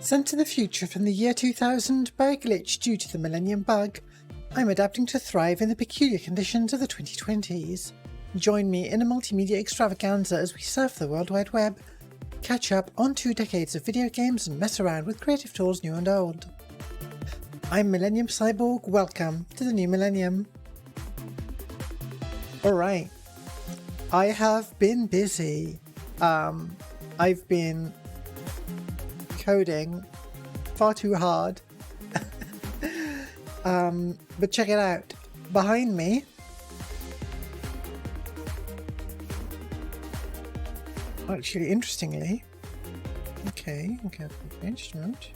Sent to the future from the year 2000 by a glitch due to the Millennium Bug, I'm adapting to thrive in the peculiar conditions of the 2020s. Join me in a multimedia extravaganza as we surf the World Wide Web, catch up on 2 decades of video games and mess around with creative tools new and old. I'm Millennium Cyborg, welcome to the new millennium. Alright, I have been busy. I've been coding far too hard. But check it out. Behind me, actually, interestingly, okay, instrument.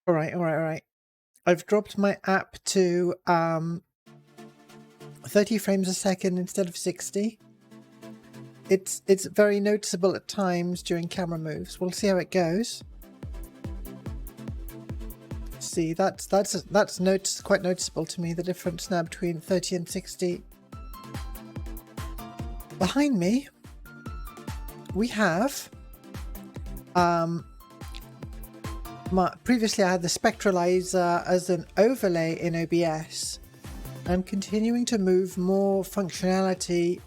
All right. I've dropped my app to 30 frames a second instead of 60. It's very noticeable at times during camera moves. We'll see how it goes. See, that's quite noticeable to me, the difference now between 30 and 60. Behind me, we have previously I had the spectralizer as an overlay in OBS. I'm continuing to move more functionality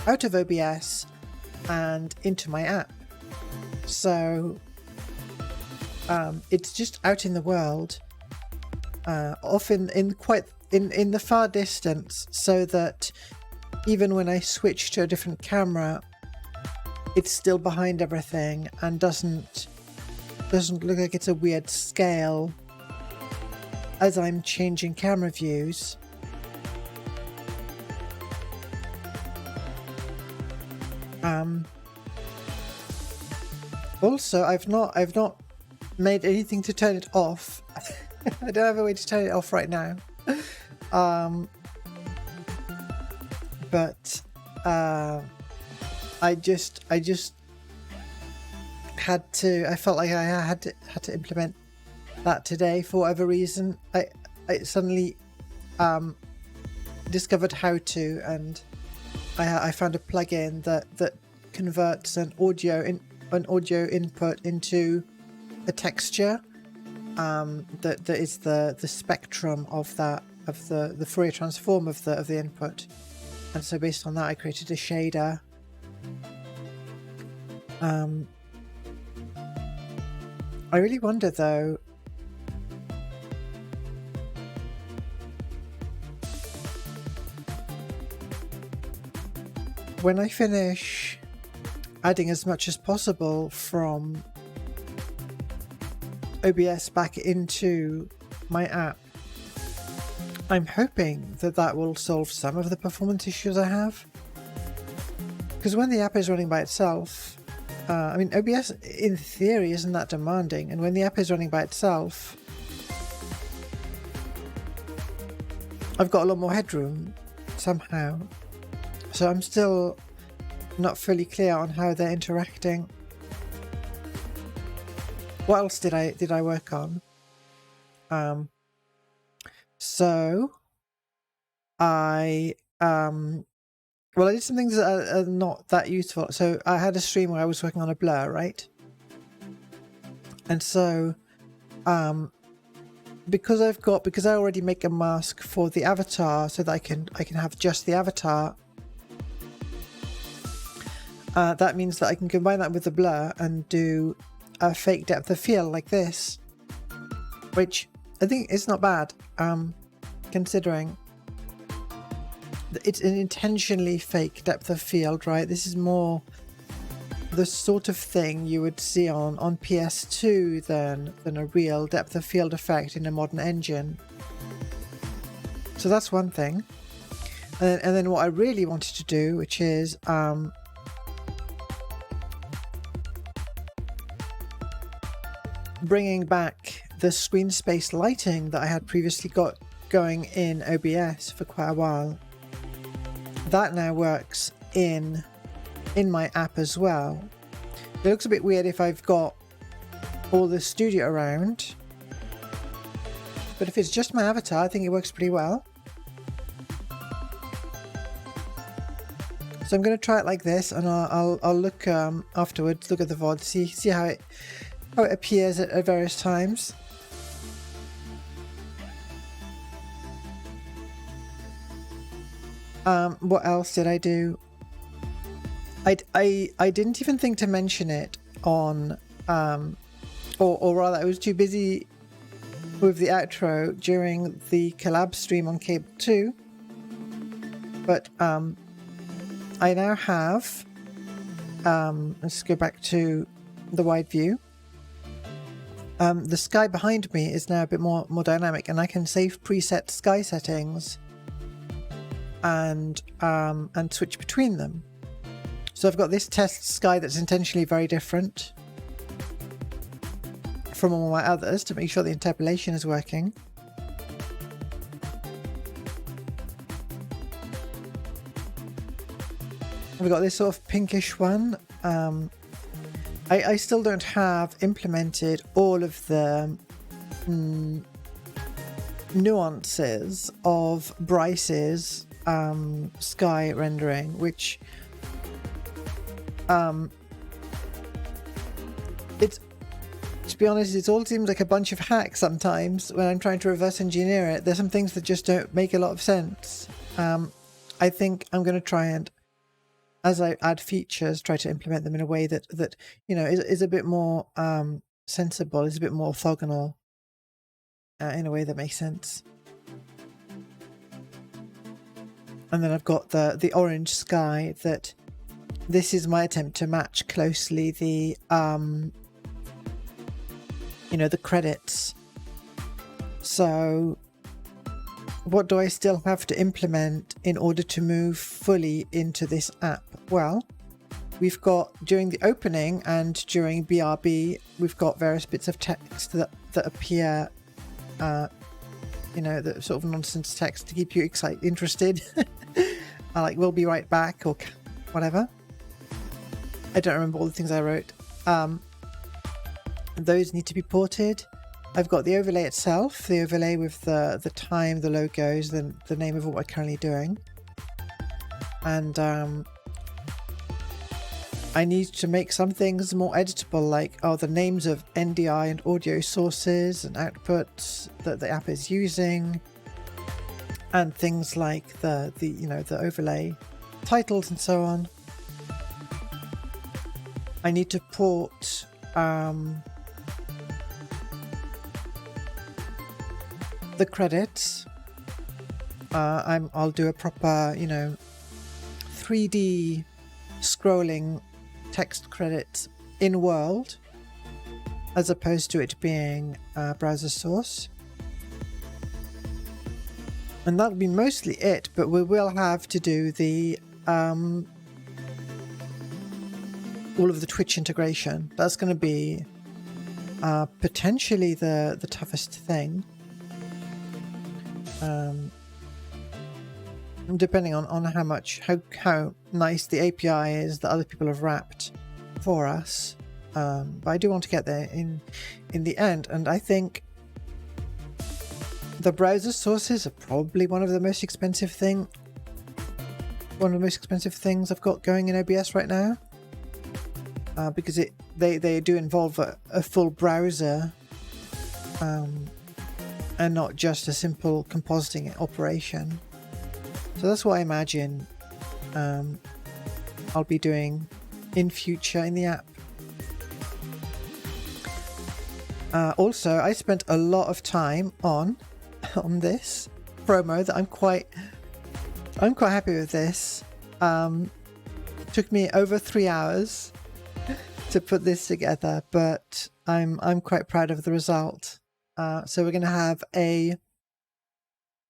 out of OBS and into my app. So it's just out in the world, often in the far distance, so that even when I switch to a different camera, it's still behind everything and doesn't look like it's a weird scale as I'm changing camera views. Also, I've not made anything to turn it off. I don't have a way to turn it off right now. But I just had to. I felt like I had to implement that today for whatever reason. I suddenly discovered how to, and I found a plugin that converts an audio input into a texture that is the spectrum of the Fourier transform of the input. And so based on that, I created a shader. I really wonder though, when I finish adding as much as possible from OBS back into my app, I'm hoping that will solve some of the performance issues I have. Because when the app is running by itself, I mean, OBS in theory isn't that demanding, and when the app is running by itself, I've got a lot more headroom somehow. So I'm still not fully clear on how they're interacting. What else did I work on? So I did some things that are not that useful. So I had a stream where I was working on a blur, right? And so because I already make a mask for the avatar so that I can have just the avatar. That means that I can combine that with the blur and do a fake depth of field like this, which I think is not bad, considering it's an intentionally fake depth of field, right? This is more the sort of thing you would see on PS2 than a real depth of field effect in a modern engine. So that's one thing. And then what I really wanted to do, which is bringing back the screen space lighting that I had previously got going in OBS for quite a while. That now works in my app as well. It looks a bit weird if I've got all the studio around, but if it's just my avatar, I think it works pretty well. So I'm going to try it like this, and I'll look afterwards, look at the VOD, see how it appears at various times. What else did I do? I didn't even think to mention it on, or rather I was too busy with the outro during the collab stream on Cable 2. But I now have, let's go back to the wide view. The sky behind me is now a bit more dynamic, and I can save preset sky settings and switch between them. So I've got this test sky that's intentionally very different from all my others to make sure the interpolation is working. We've got this sort of pinkish one. I still don't have implemented all of the nuances of Bryce's sky rendering, which it's, to be honest, it all seems like a bunch of hacks sometimes when I'm trying to reverse engineer it. There's some things that just don't make a lot of sense. I think I'm going to try and, as I add features, try to implement them in a way that you know is a bit more sensible, is a bit more orthogonal, in a way that makes sense. And then I've got the orange sky. That this is my attempt to match closely the you know, the credits. So what do I still have to implement in order to move fully into this app? Well, we've got, during the opening and during BRB, we've got various bits of text that appear, you know, the sort of nonsense text to keep you interested. Like, we'll be right back, or whatever. I don't remember all the things I wrote. Those need to be ported. I've got the overlay itself, the overlay with the time, the logos, the name of what we're currently doing. And I need to make some things more editable, like the names of NDI and audio sources and outputs that the app is using, and things like the you know, the overlay titles and so on. I need to port the credits. I'll do a proper, you know, 3D scrolling text credits in world, as opposed to it being browser source. And that'll be mostly it, but we will have to do the all of the Twitch integration. That's going to be potentially the toughest thing. Depending on how nice the API is that other people have wrapped for us, but I do want to get there in the end. And I think the browser sources are probably one of the most expensive things I've got going in OBS right now, because they do involve a full browser, and not just a simple compositing operation. So that's what I imagine I'll be doing in future in the app. Also, I spent a lot of time on this promo that I'm quite happy with this. Took me over 3 hours to put this together, but I'm quite proud of the result. So we're going to have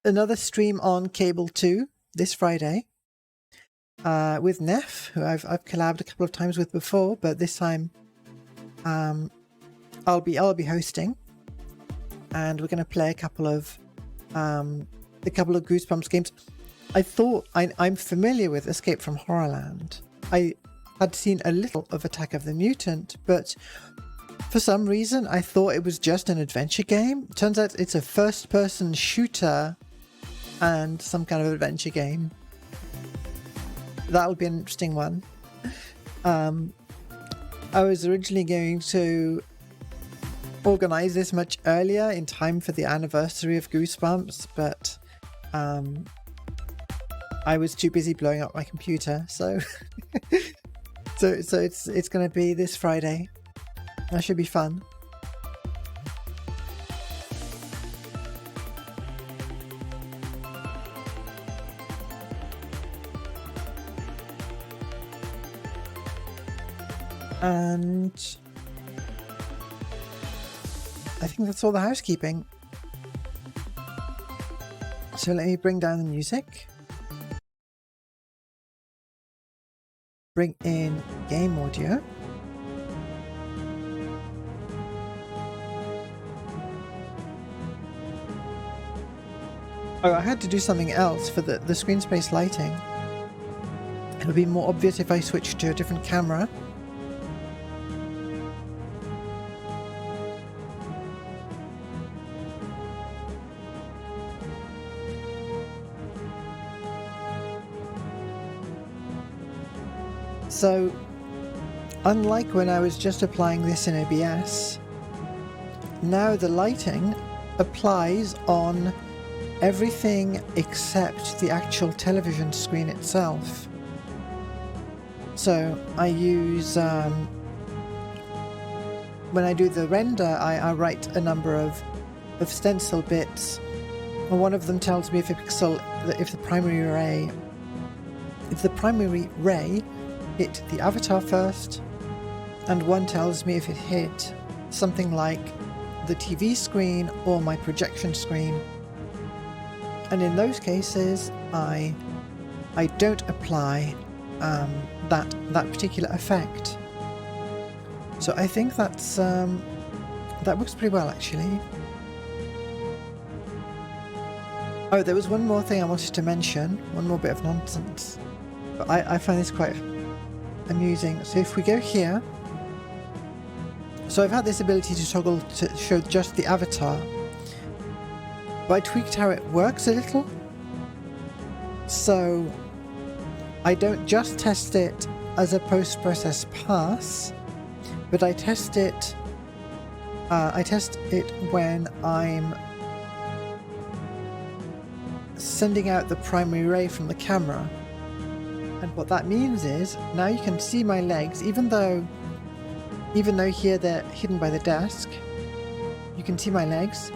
another stream on Cable 2 this Friday with Neff, who I've collabed a couple of times with before, but this time I'll be hosting, and we're going to play a couple of Goosebumps games. I thought I'm familiar with Escape from Horrorland. I had seen a little of Attack of the Mutant, but For some reason, I thought it was just an adventure game. Turns out it's a first-person shooter and some kind of adventure game. That'll be an interesting one. I was originally going to organize this much earlier in time for the anniversary of Goosebumps, but I was too busy blowing up my computer, so so it's going to be this Friday. That should be fun. And I think that's all the housekeeping. So let me bring down the music. Bring in game audio. Oh, I had to do something else for the screen space lighting. It'll be more obvious if I switch to a different camera. So, unlike when I was just applying this in OBS, now the lighting applies on everything except the actual television screen itself. So I use, when I do the render, I write a number of stencil bits, and one of them tells me if the primary ray hit the avatar first, and one tells me if it hit something like the TV screen or my projection screen. And in those cases, I don't apply that particular effect. So I think that's that works pretty well, actually. Oh, there was one more thing I wanted to mention, one more bit of nonsense, but I find this quite amusing. So if we go here, so I've had this ability to toggle to show just the avatar, but I tweaked how it works a little. So I don't just test it as a post-process pass, but I test it when I'm sending out the primary ray from the camera. And what that means is, now you can see my legs, even though here they're hidden by the desk, you can see my legs.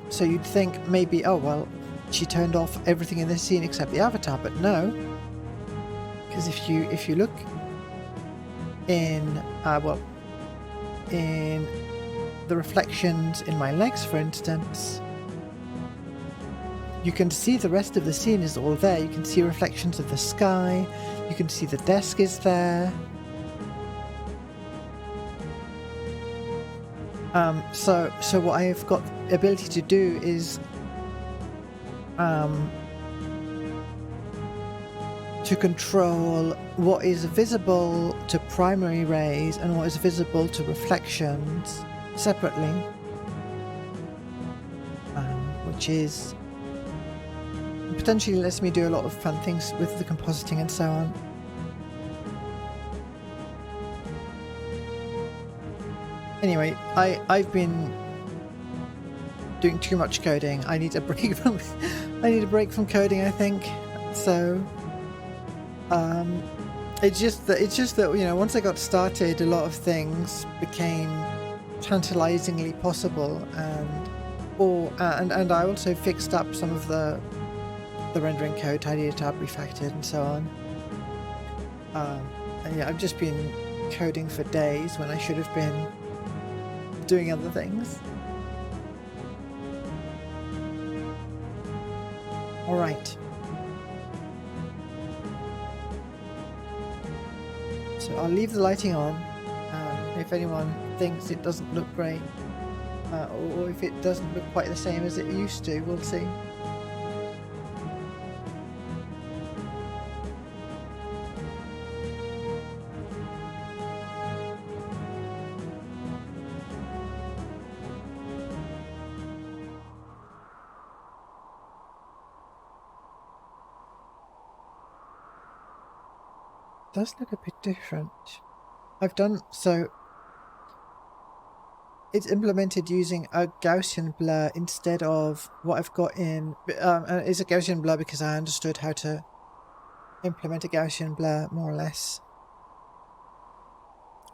So you'd think maybe, oh well, she turned off everything in this scene except the avatar, but no. Because if you look in in the reflections in my legs, for instance, you can see the rest of the scene is all there. You can see reflections of the sky. You can see the desk is there. So what I've got the ability to do is to control what is visible to primary rays and what is visible to reflections separately, which is potentially lets me do a lot of fun things with the compositing and so on. Anyway, I've been doing too much coding. I need a break from coding, I think. So it's just that you know, once I got started, a lot of things became tantalizingly possible, and I also fixed up some of the rendering code, tidied it up, refactored, and so on. And yeah, I've just been coding for days when I should have been doing other things. All right. So I'll leave the lighting on. If anyone thinks it doesn't look great, or if it doesn't look quite the same as it used to, we'll see. does look a bit different. I've done so. It's implemented using a Gaussian blur instead of what I've got in. It's a Gaussian blur because I understood how to implement a Gaussian blur more or less.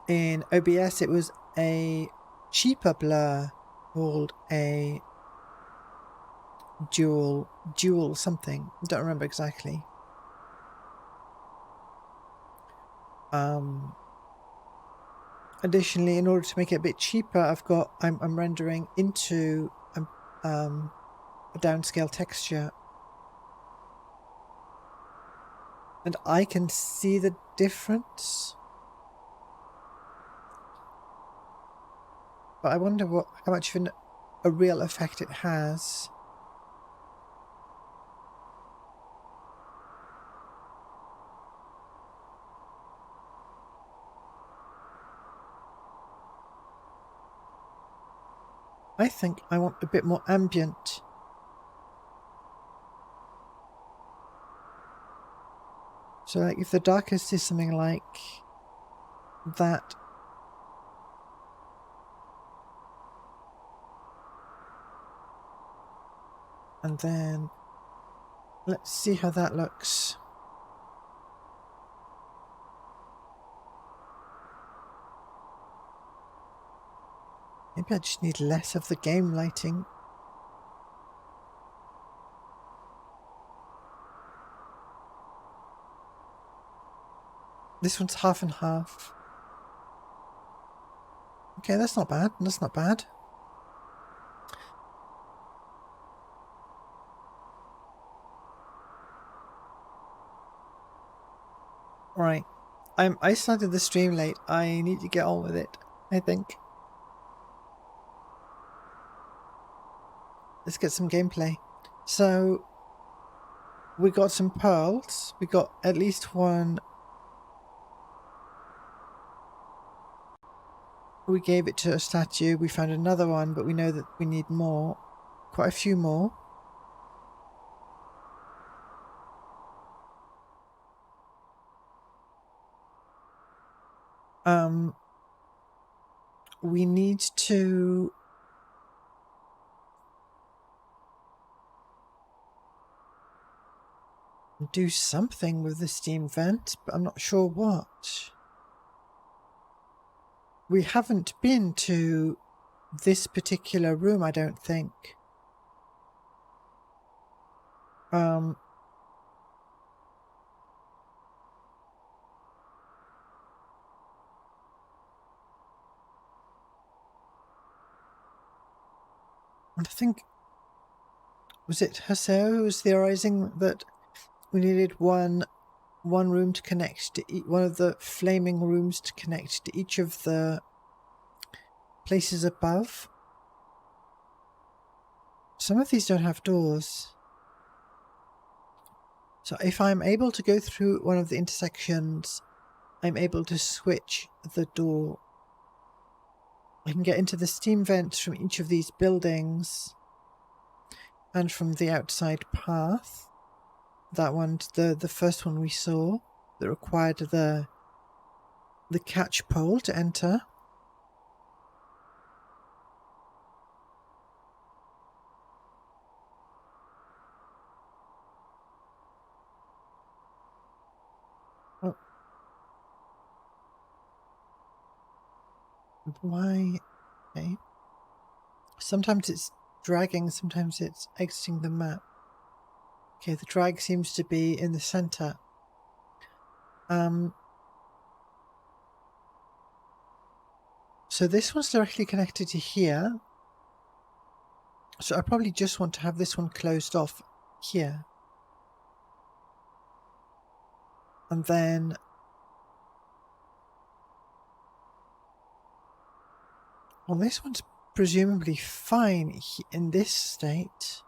In OBS, it was a cheaper blur called a dual something. I don't remember exactly. Additionally, in order to make it a bit cheaper, I'm rendering into a downscale texture, and I can see the difference. But I wonder how much of a real effect it has. I think I want a bit more ambient. So like if the darkest is something like that. And then let's see how that looks. Maybe I just need less of the game lighting. This one's half and half. Okay, that's not bad. That's not bad. Right. I started the stream late. I need to get on with it, I think. Let's get some gameplay. So we got some pearls. We got at least one. We gave it to a statue. We found another one, but we know that we need more. Quite a few more. We need to do something with the steam vent, but I'm not sure what. We haven't been to this particular room, I don't think. I think, was it Haseo who was theorizing that we needed one room to connect to one of the flaming rooms to connect to each of the places above? Some of these don't have doors. So if I'm able to go through one of the intersections, I'm able to switch the door. I can get into the steam vents from each of these buildings and from the outside path. That one's the first one we saw that required the catch pole to enter. Oh. Why? Okay. Sometimes it's dragging, sometimes it's exiting the map. Okay, the drag seems to be in the center. So this one's directly connected to here. So I probably just want to have this one closed off here. And then well, this one's presumably fine in this state.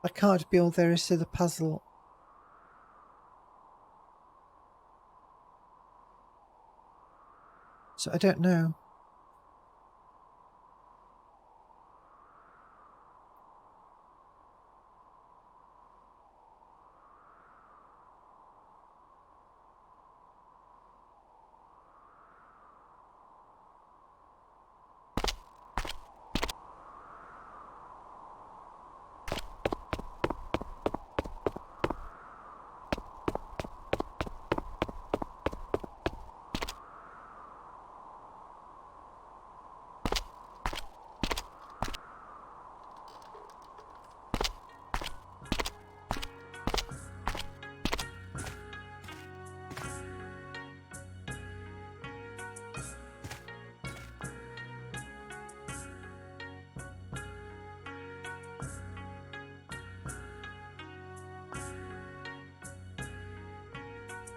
That can't be all there is to the puzzle. So I don't know.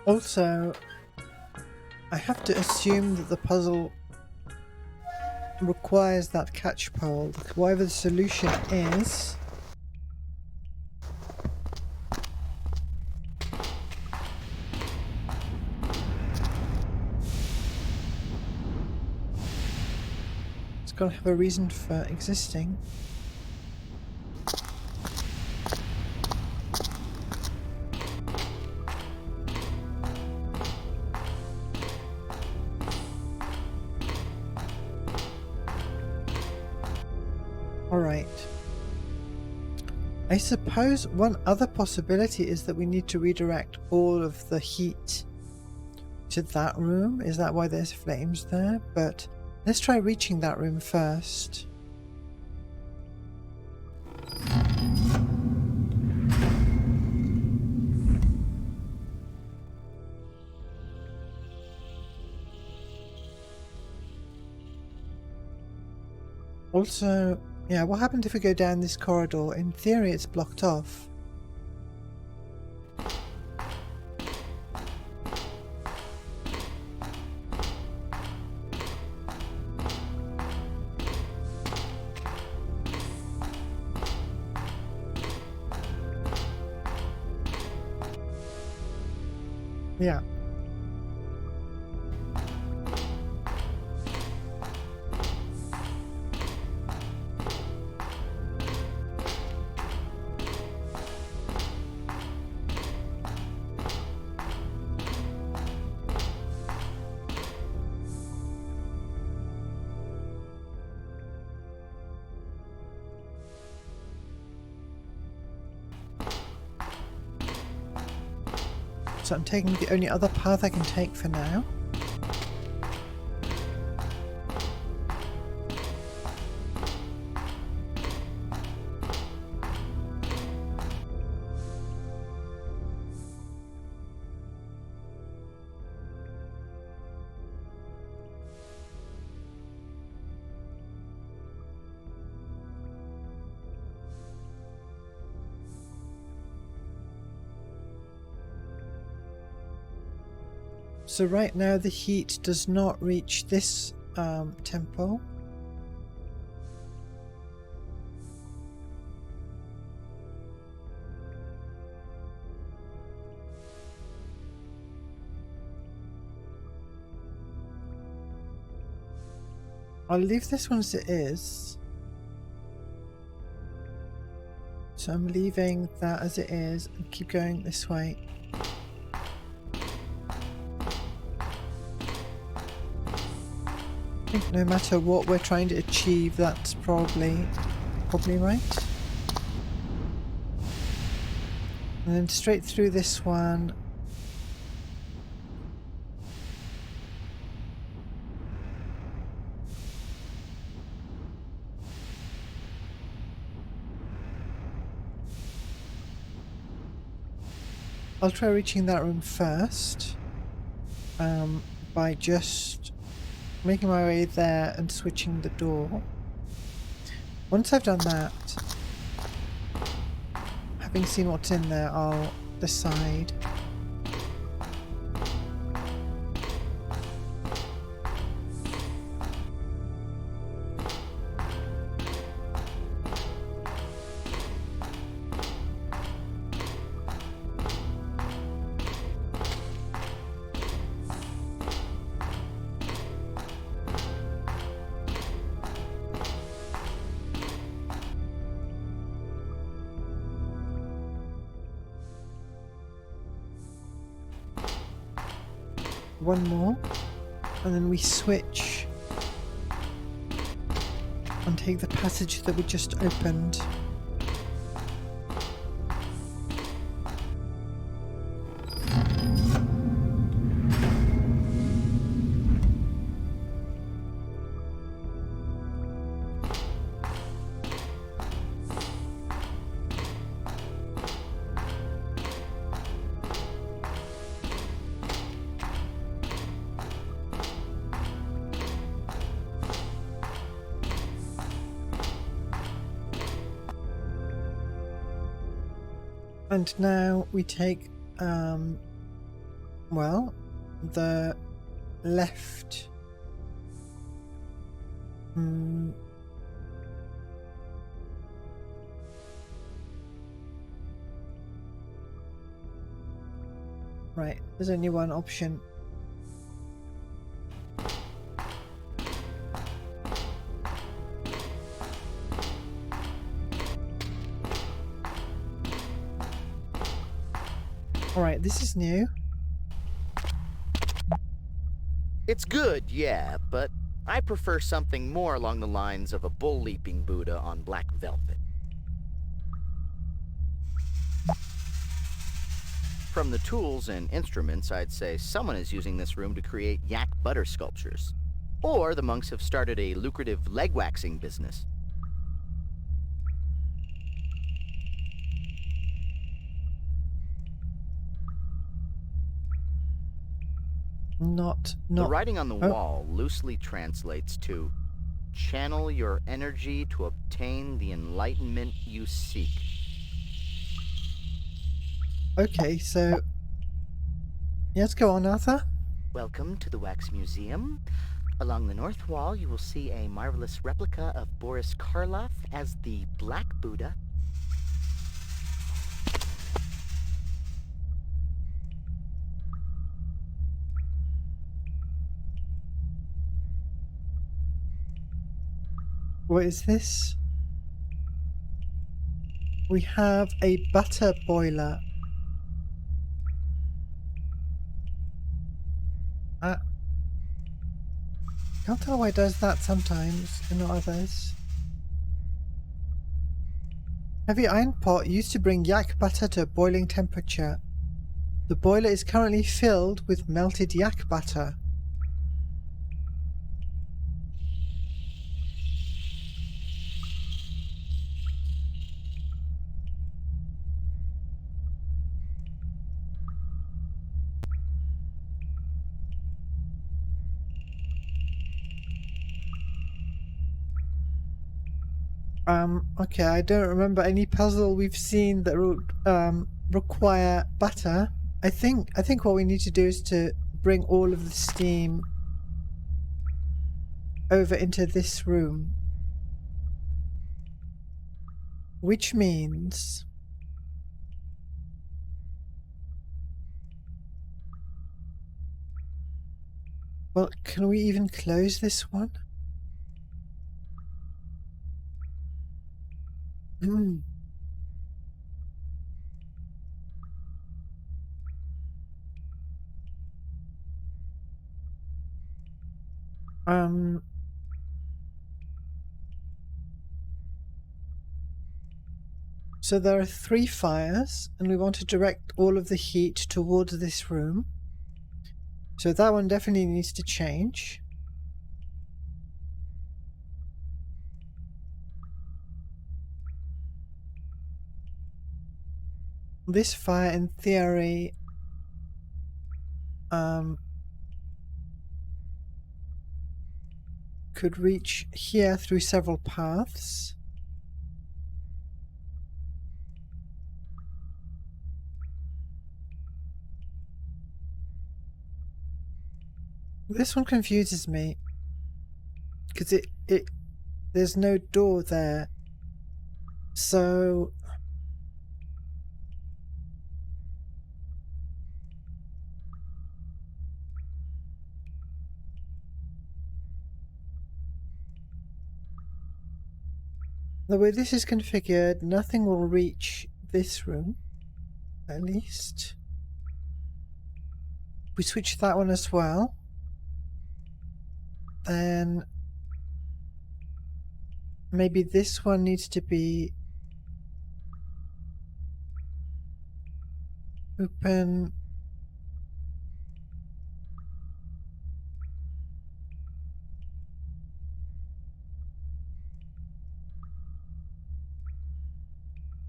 Also, I have to assume that the puzzle requires that catch pole. Whatever the solution is, it's got to have a reason for existing. Alright. I suppose one other possibility is that we need to redirect all of the heat to that room. Is that why there's flames there? But let's try reaching that room first. Also, yeah, what happens if we go down this corridor? In theory, it's blocked off. Yeah. So I'm taking the only other path I can take for now. So right now the heat does not reach this temple. I'll leave this one as it is. So I'm leaving that as it is and keep going this way. I think no matter what we're trying to achieve, that's probably right. And then straight through this one. I'll try reaching that room first by just making my way there and switching the door. Once I've done that, having seen what's in there, I'll decide. One more, and then we switch and take the passage that we just opened. And now we take Well, the left. Right, there's only one option. Alright, this is new. It's good, yeah, but I prefer something more along the lines of a bull-leaping Buddha on black velvet. From the tools and instruments, I'd say someone is using this room to create yak butter sculptures. Or the monks have started a lucrative leg waxing business. Not. The writing on the wall loosely translates to channel your energy to obtain the enlightenment you seek. Okay, so let's go on, Arthur. Welcome to the Wax Museum. Along the north wall, you will see a marvelous replica of Boris Karloff as the Black Buddha. What is this? We have a butter boiler. Can't tell why it does that sometimes and not others. Heavy iron pot used to bring yak butter to a boiling temperature. The boiler is currently filled with melted yak butter. Okay, I don't remember any puzzle we've seen that would require butter. I think what we need to do is to bring all of the steam over into this room. Which means well, can we even close this one? So there are 3 fires, and we want to direct all of the heat towards this room. So that one definitely needs to change. This fire, in theory, could reach here through several paths. This one confuses me because there's no door there. So the way this is configured, nothing will reach this room, at least. We switch that one as well. Then maybe this one needs to be open.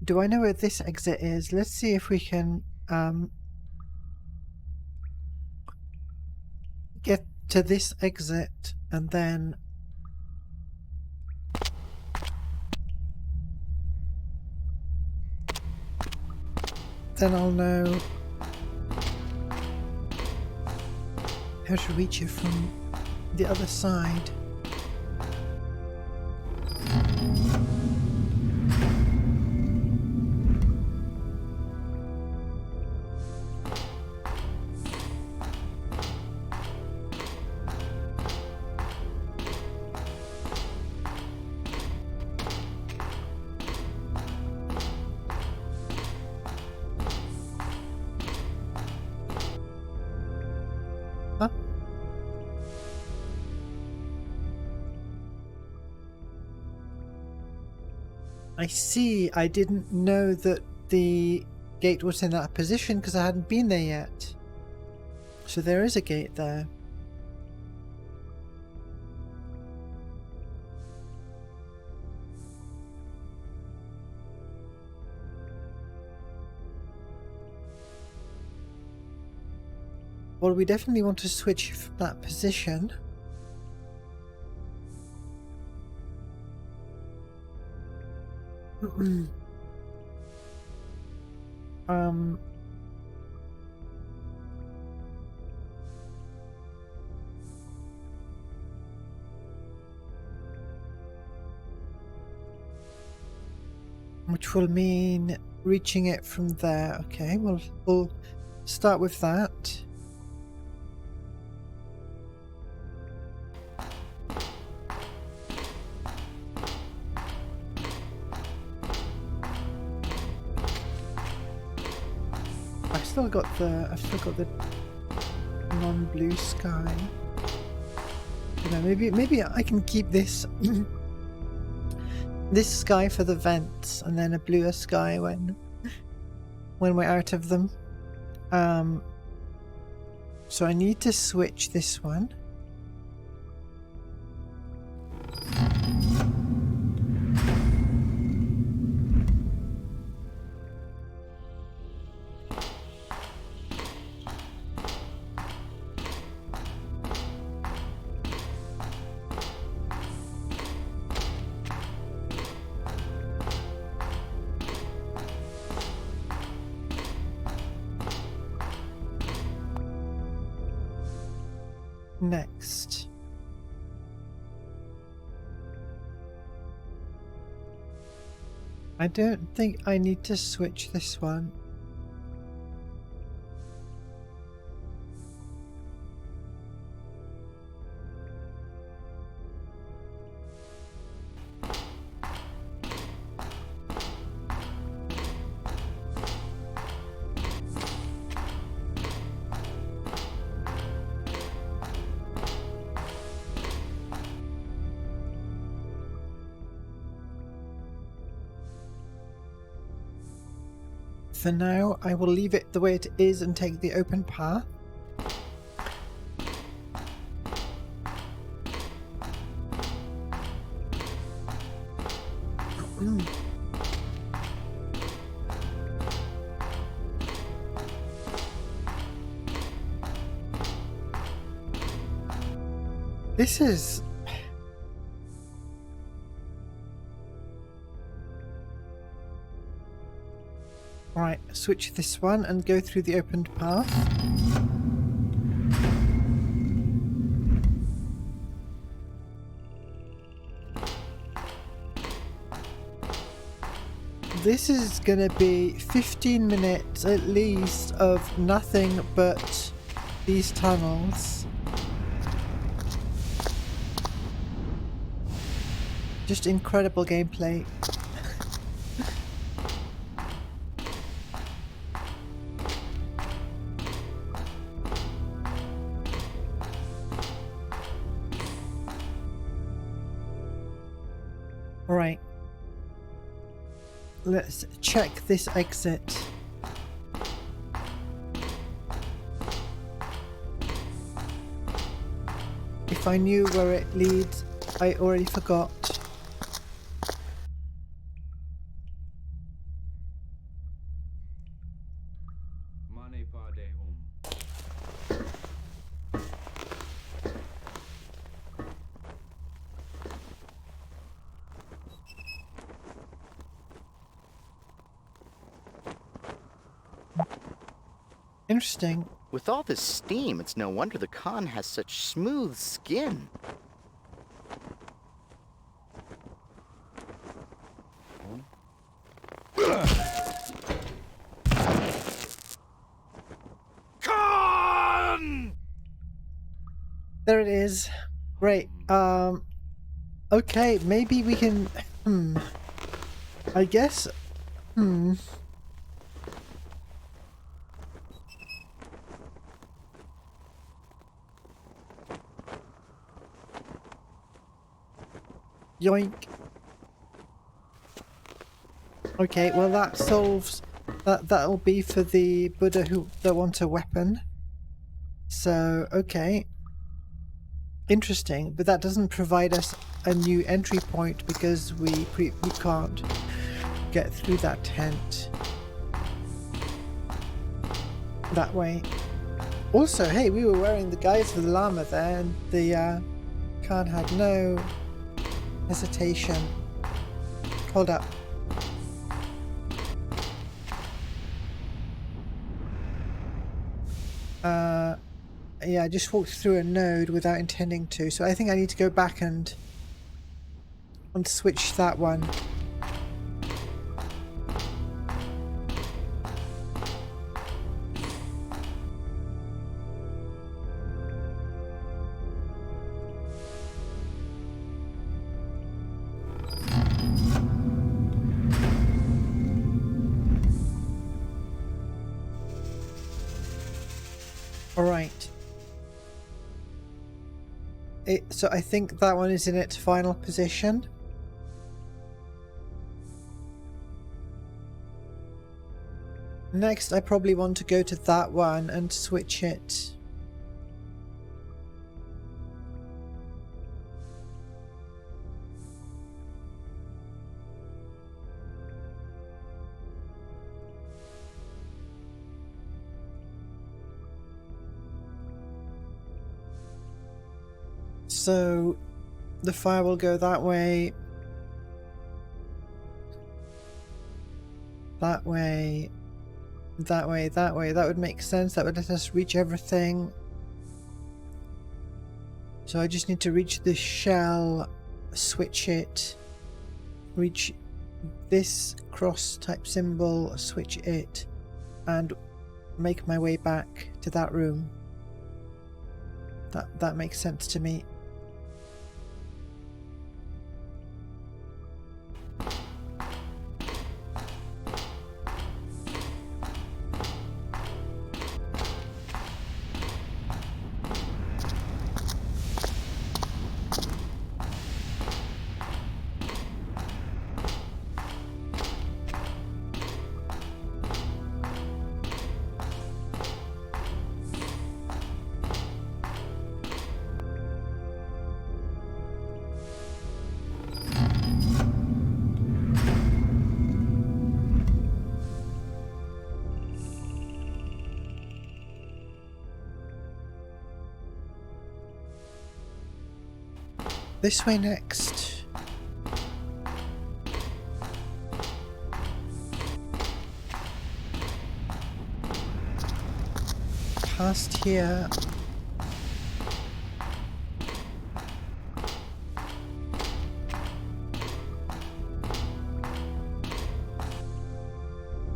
Do I know where this exit is? Let's see if we can get to this exit and then I'll know. how to reach it from the other side. Huh? I see. I didn't know that the gate was in that position because I hadn't been there yet. So there is a gate there. Well, we definitely want to switch from that position. um... Which will mean reaching it from there. Okay, we'll start with that. I've still got the non-blue sky. You know, maybe I can keep this this sky for the vents, and then a bluer sky when we're out of them. So I need to switch this one. Next. I don't think I need to switch this one. For now, I will leave it the way it is and take the open path. This is... Right, switch this one and go through the opened path. This is gonna be 15 minutes at least of nothing but these tunnels. Just incredible gameplay. Right. Let's check this exit. If I knew where it leads, I already forgot. Interesting. With all this steam, it's no wonder the Khan has such smooth skin. Khan! There it is. Great. Okay, maybe we can... I guess... Yoink. Okay, well that solves... That'll be for the Buddha that want a weapon. So, okay. Interesting, but that doesn't provide us a new entry point because we can't get through that tent that way. Also, hey, we were wearing the guise of the llama there, and the Khan had no hesitation. Hold up. Yeah, I just walked through a node without intending to, so I think I need to go back and switch that one. All right. So I think that one is in its final position. Next, I probably want to go to that one and switch it. So the fire will go that way, that way, that way, that way. That would make sense. That would let us reach everything. So I just need to reach the shell, switch it, reach this cross type symbol, switch it, and make my way back to that room. That makes sense to me. This way next. Past here.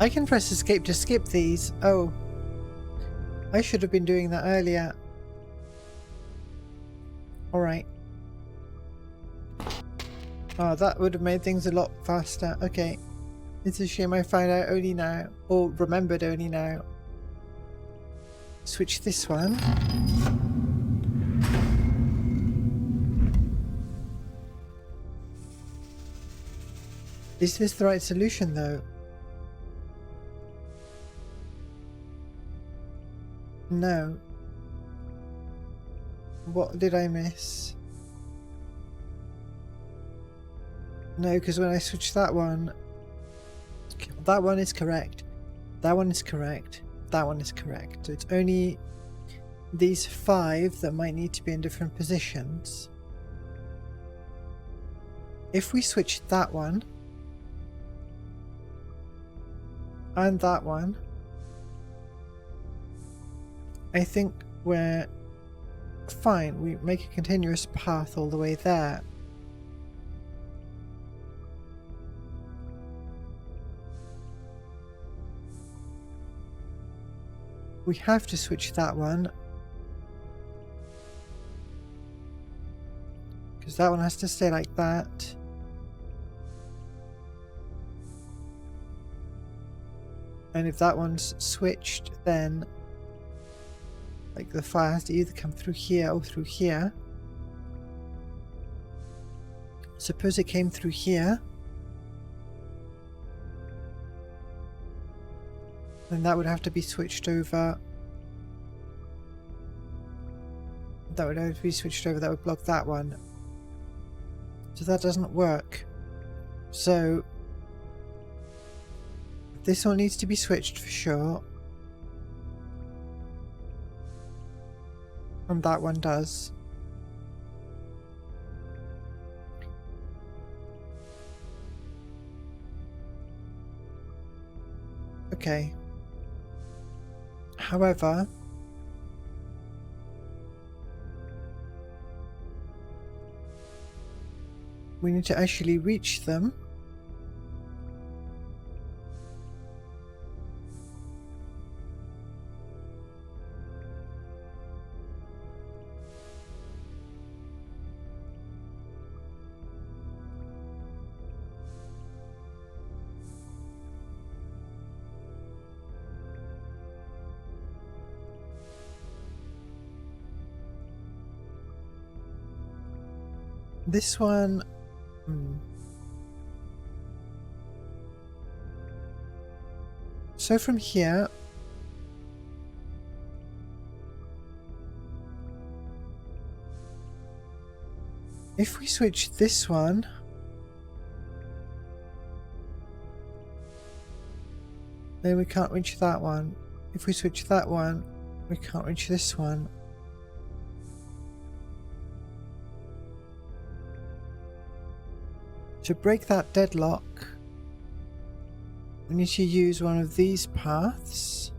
I can press escape to skip these. Oh. I should have been doing that earlier. Alright. Oh, that would have made things a lot faster. Okay. It's a shame I found out only now. Or remembered only now. Switch this one. Is this the right solution though? No. What did I miss? No, because when I switch that one is correct. That one is correct. That one is correct. So it's only these 5 that might need to be in different positions. If we switch that one and that one I think we're fine. We make a continuous path all the way there. We have to switch that one, because that one has to stay like that. And if that one's switched, then like the fire has to either come through here or through here. Suppose it came through here. Then that would have to be switched over. That would have to be switched over. That would block that one. So that doesn't work. So this one needs to be switched for sure. And that one does. Okay. However, we need to actually reach them. This one... So from here... If we switch this one... Then we can't reach that one. If we switch that one, we can't reach this one. To break that deadlock, we need to use one of these paths.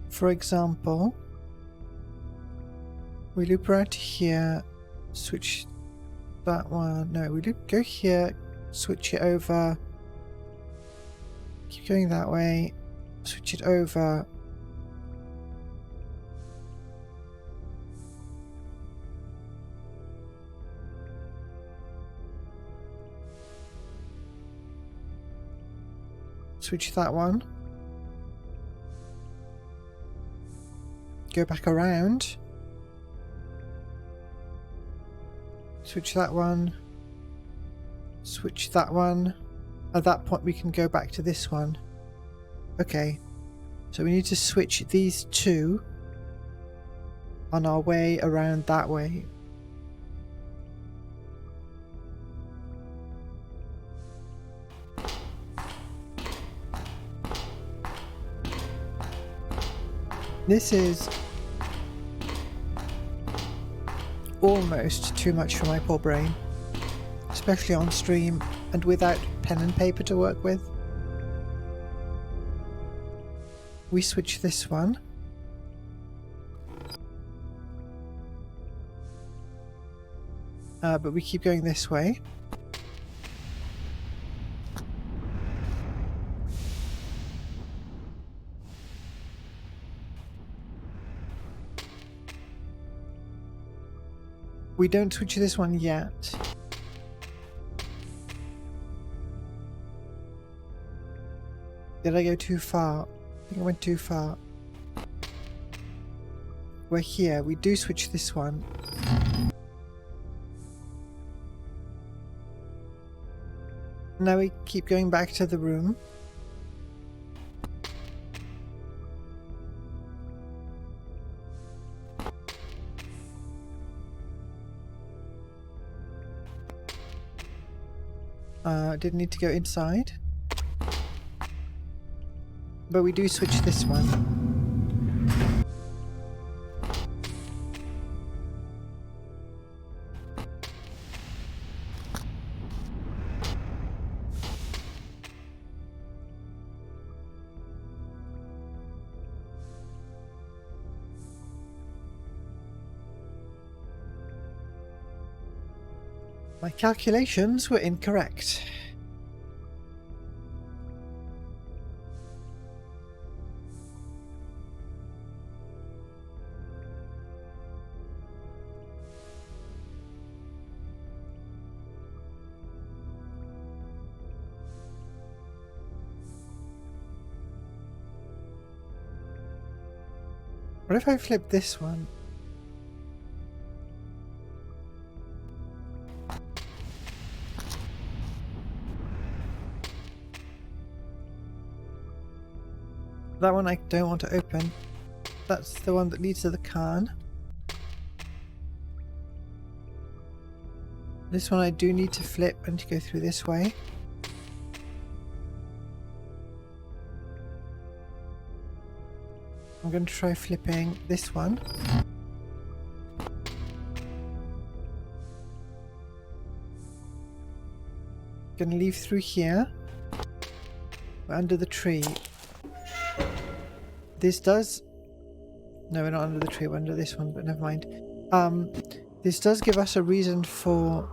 For example, we loop around to here, switch that one. No, we go here, switch it over, keep going that way, switch it over. Switch that one. Go back around. Switch that one. Switch that one. At that point we can go back to this one. Okay. So we need to switch these two on our way around that way. This is almost too much for my poor brain, especially on stream and without pen and paper to work with. We switch this one. But we keep going this way. We don't switch this one yet. Did I go too far? I think I went too far. We're here. We do switch this one. Now we keep going back to the room. Didn't need to go inside. But we do switch this one. My calculations were incorrect. What if I flip this one? That one I don't want to open. That's the one that leads to the cairn. This one I do need to flip and to go through this way. I'm going to try flipping this one. Going to leave through here. We're under the tree. This does... No, we're not under the tree, we're under this one, but never mind. This does give us a reason for...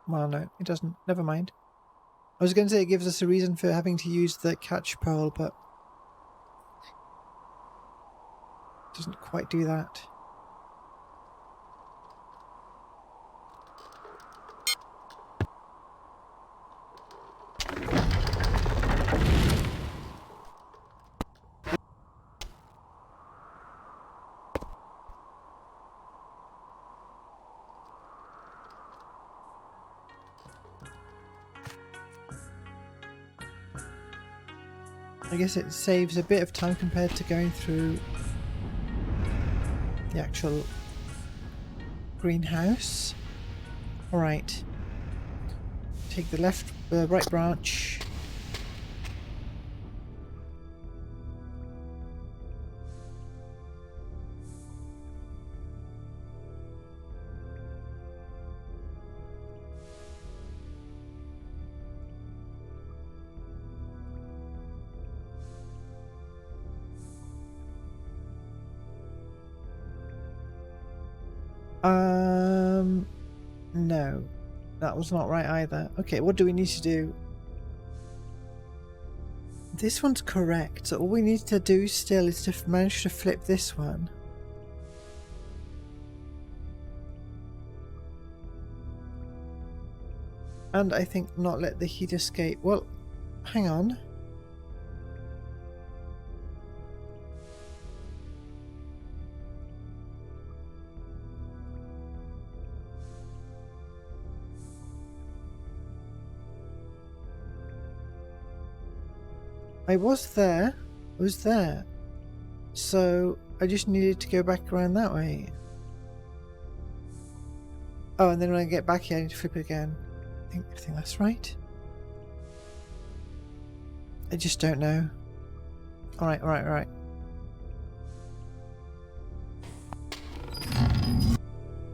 Well, no, it doesn't. Never mind. I was going to say it gives us a reason for having to use the catch pole, but... it doesn't quite do that. I guess it saves a bit of time compared to going through the actual greenhouse. Alright. Take the right branch. No, that was not right either. Okay, what do we need to do? This one's correct, so all we need to do still is to manage to flip this one. And I think not let the heat escape. Well, hang on. I was there. So I just needed to go back around that way. Oh, and then when I get back here I need to flip it again. I think that's right. I just don't know. Alright.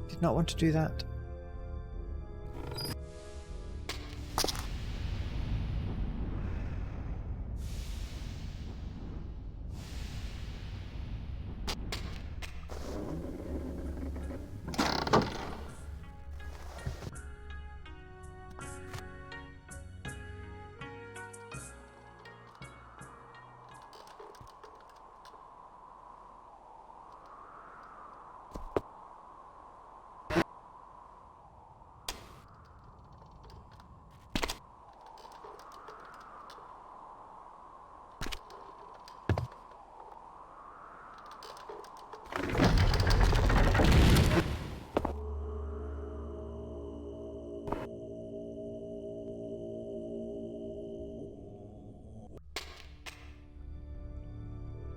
Did not want to do that.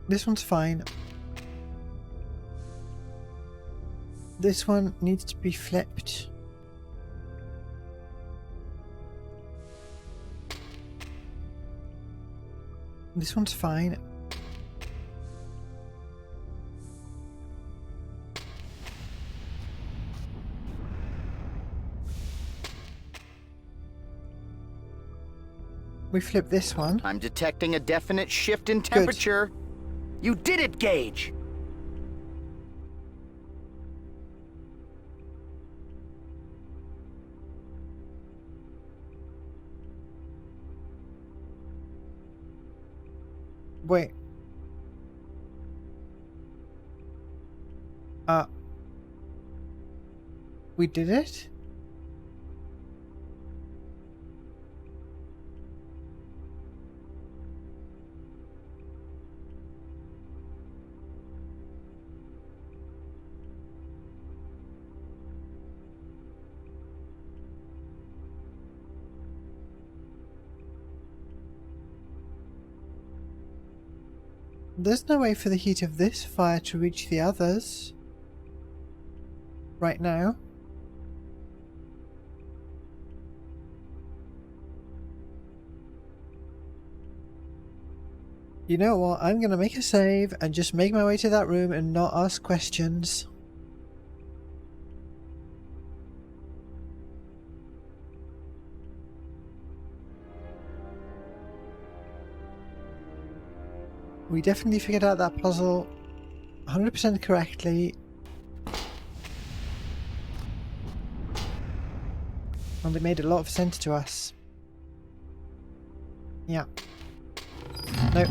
This one's fine. This one needs to be flipped. This one's fine. We flip this one. I'm detecting a definite shift in temperature. You did it, Gage! Wait. We did it? There's no way for the heat of this fire to reach the others. Right now. You know what? I'm gonna make a save and just make my way to that room and not ask questions. We definitely figured out that puzzle 100% correctly. And it made a lot of sense to us. Yeah. No.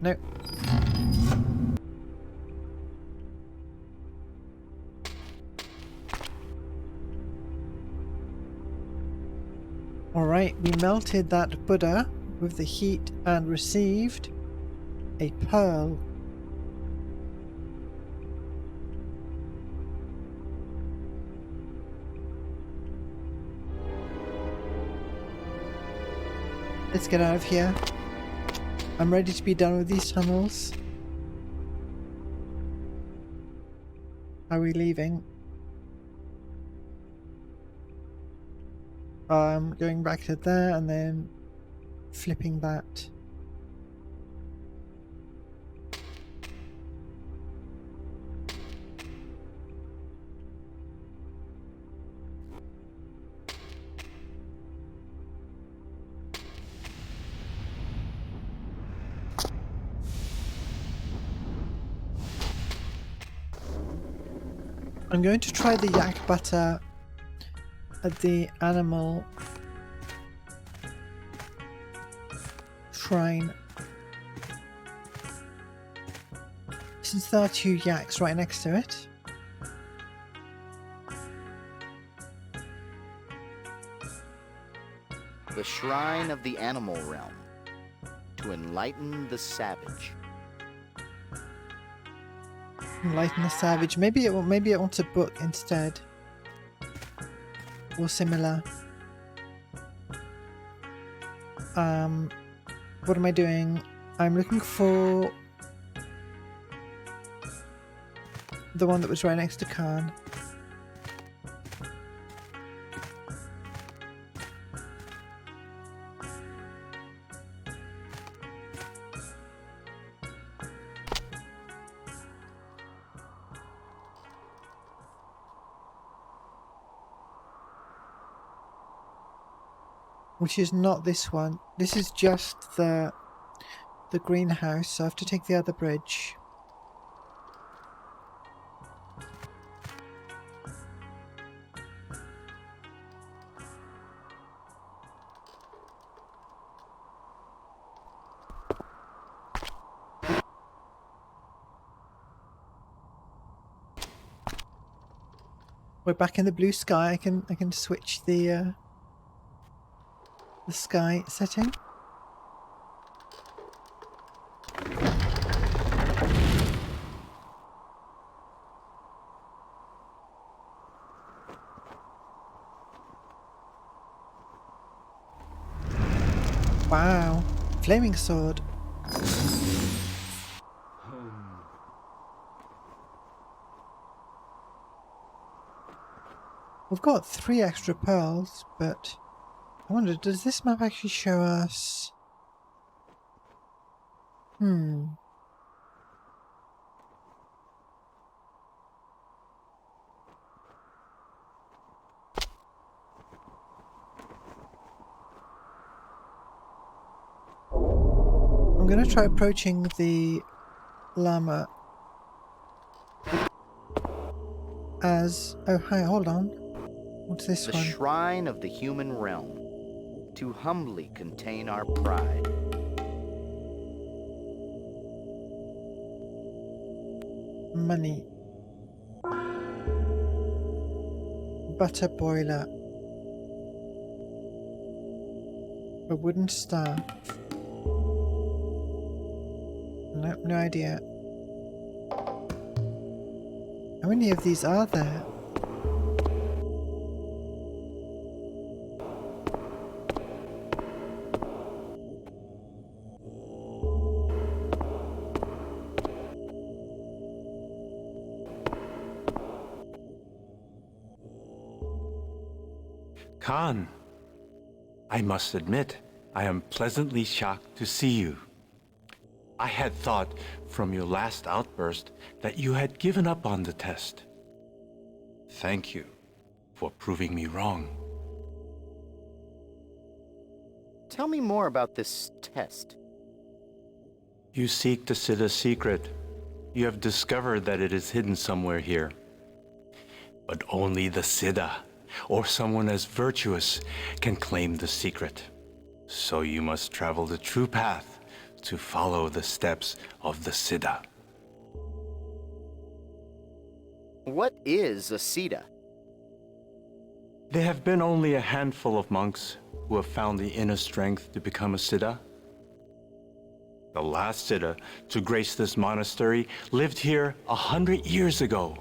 No. Alright, we melted that Buddha with the heat and received a pearl. Let's get out of here. I'm ready to be done with these tunnels. Are we leaving? Going back to there and then flipping that. I'm going to try the yak butter at the animal shrine. Since there are 2 yaks right next to it. The Shrine of the Animal Realm. To enlighten the savage. Enlighten the savage. Maybe it wants a book instead. Or similar. What am I doing? I'm looking for the one that was right next to Khan. Which is not this one. This is just the greenhouse, so I have to take the other bridge. We're back in the blue sky. I can switch the sky setting. Wow, flaming sword. We've got 3 extra pearls, but I wonder, does this map actually show us? I'm gonna try approaching the llama as... Oh, hi, hold on. What's this The one? Shrine of the Human Realm. To humbly contain our pride. Money. Butter boiler. A wooden star. Nope, no idea. How many of these are there? Khan, I must admit, I am pleasantly shocked to see you. I had thought from your last outburst that you had given up on the test. Thank you for proving me wrong. Tell me more about this test. You seek the Siddha's secret. You have discovered that it is hidden somewhere here. But only the Siddha, or someone as virtuous, can claim the secret. So you must travel the true path to follow the steps of the Siddha. What is a Siddha? There have been only a handful of monks who have found the inner strength to become a Siddha. The last Siddha to grace this monastery lived here 100 years ago.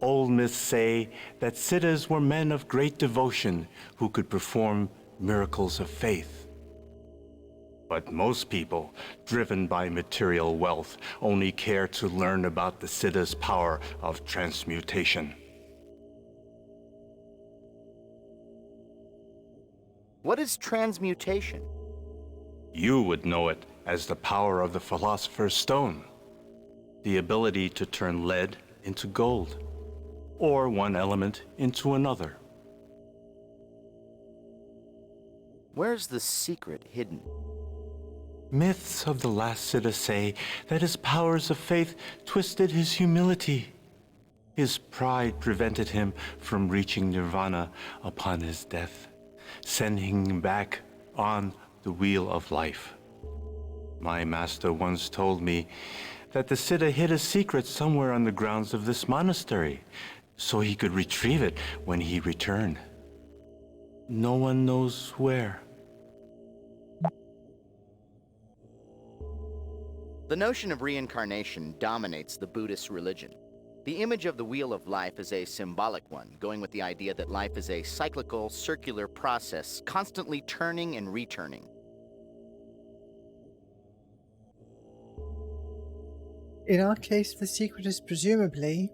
Old myths say that Siddhas were men of great devotion who could perform miracles of faith. But most people, driven by material wealth, only care to learn about the Siddha's power of transmutation. What is transmutation? You would know it as the power of the Philosopher's Stone, the ability to turn lead into gold, or one element into another. Where's the secret hidden? Myths of the last Siddha say that his powers of faith twisted his humility. His pride prevented him from reaching nirvana upon his death, sending him back on the wheel of life. My master once told me that the Siddha hid a secret somewhere on the grounds of this monastery, so he could retrieve it when he returned. No one knows where. The notion of reincarnation dominates the Buddhist religion. The image of the wheel of life is a symbolic one, going with the idea that life is a cyclical, circular process, constantly turning and returning. In our case, the secret is presumably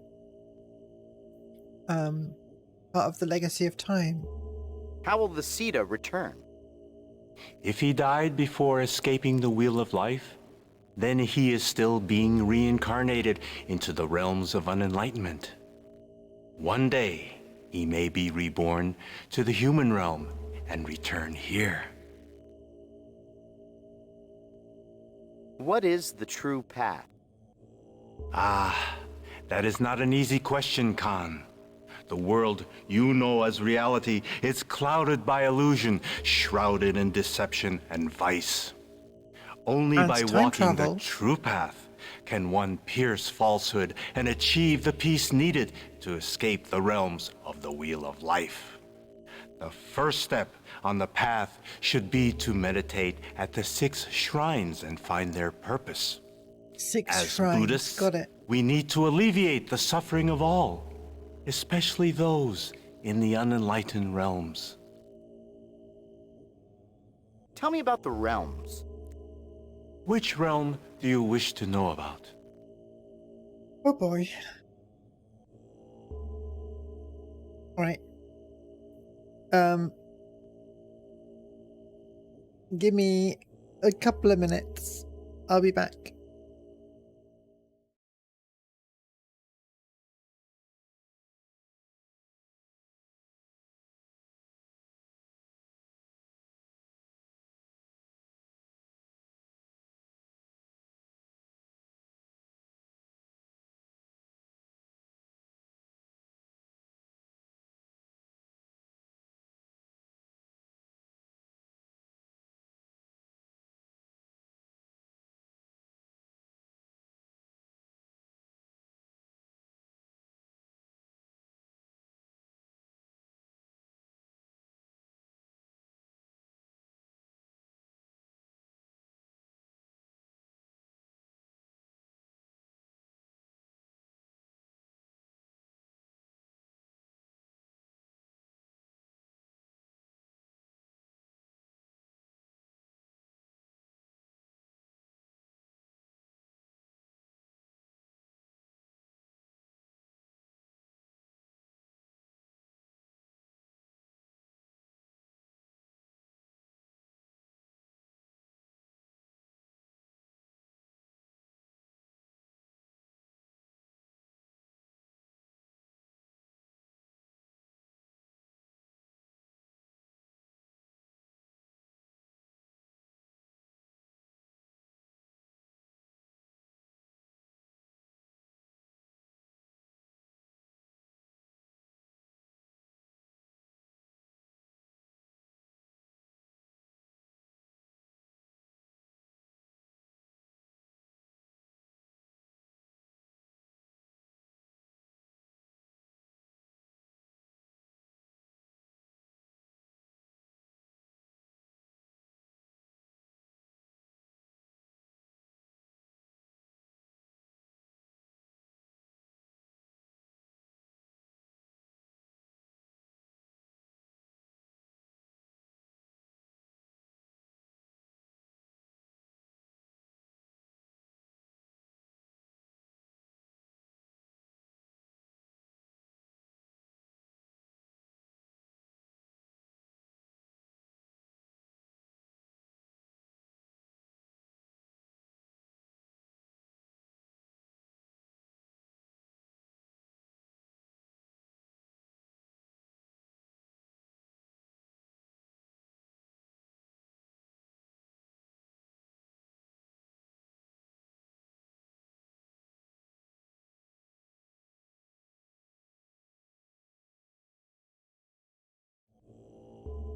part of the legacy of time. How will the Siddha return? If he died before escaping the wheel of life, then he is still being reincarnated into the realms of unenlightenment. One day, he may be reborn to the human realm and return here. What is the true path? Ah, that is not an easy question, Khan. The world you know as reality is clouded by illusion, shrouded in deception and vice. Only And by time walking travel. the true path can one pierce falsehood and achieve the peace needed to escape the realms of the wheel of life. The first step on the path should be to meditate at the 6 shrines and find their purpose. 6 As shrines. Buddhists, Got it. we need to alleviate the suffering of all, especially those in the unenlightened realms. Tell me about the realms. Which realm do you wish to know about? Oh boy. Right. Give me a couple of minutes. I'll be back.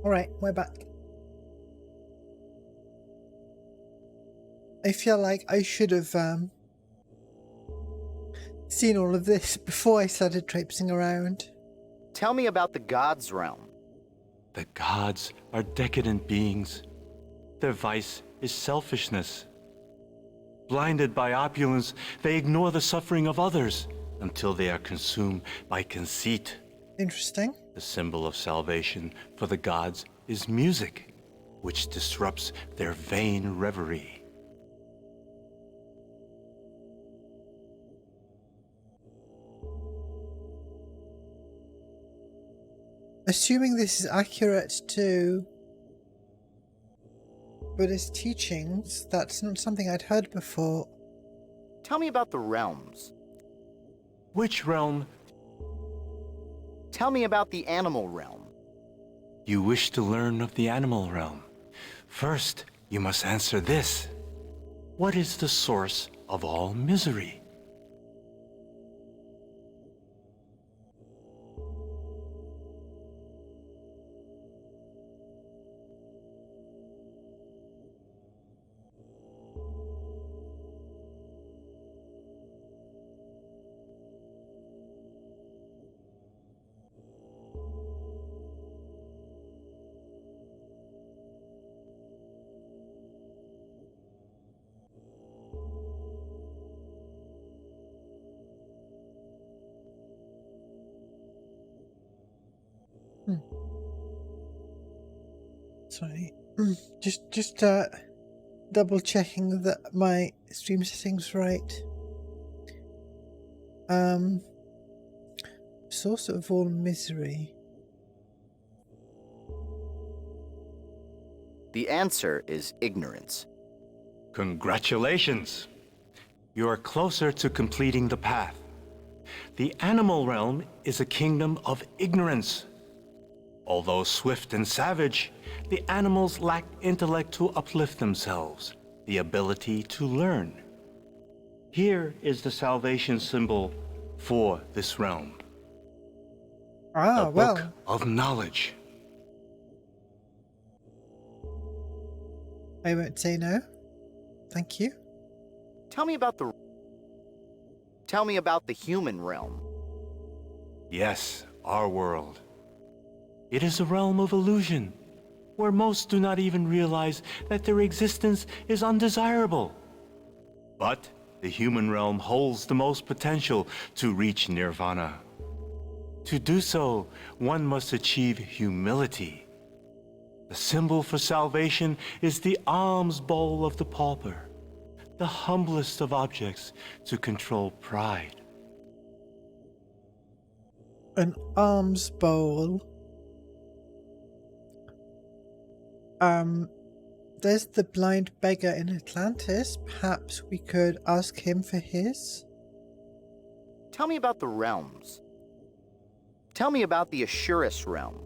Alright, we're back. I feel like I should have seen all of this before I started traipsing around. Tell me about the gods' realm. The gods are decadent beings. Their vice is selfishness. Blinded by opulence, they ignore the suffering of others until they are consumed by conceit. Interesting. The symbol of salvation for the gods is music, which disrupts their vain reverie. Assuming this is accurate to Buddhist teachings, that's not something I'd heard before. Tell me about the realms. Which realm? Tell me about the animal realm. You wish to learn of the animal realm. First, you must answer this. What is the source of all misery? Sorry. Just double checking that my stream settings right. Source of all misery. The answer is ignorance. Congratulations! You are closer to completing the path. The animal realm is a kingdom of ignorance. Although swift and savage, the animals lack intellect to uplift themselves, the ability to learn. Here is the salvation symbol for this realm. Ah, The well. Book of Knowledge. I won't say no. Thank you. Tell me about the human realm. Yes, our world. It is a realm of illusion, where most do not even realize that their existence is undesirable. But the human realm holds the most potential to reach nirvana. To do so, one must achieve humility. The symbol for salvation is the alms bowl of the pauper, the humblest of objects to control pride. An alms bowl. There's the blind beggar in Atlantis. Perhaps we could ask him for his? Tell me about the realms. Tell me about the Asurus realm.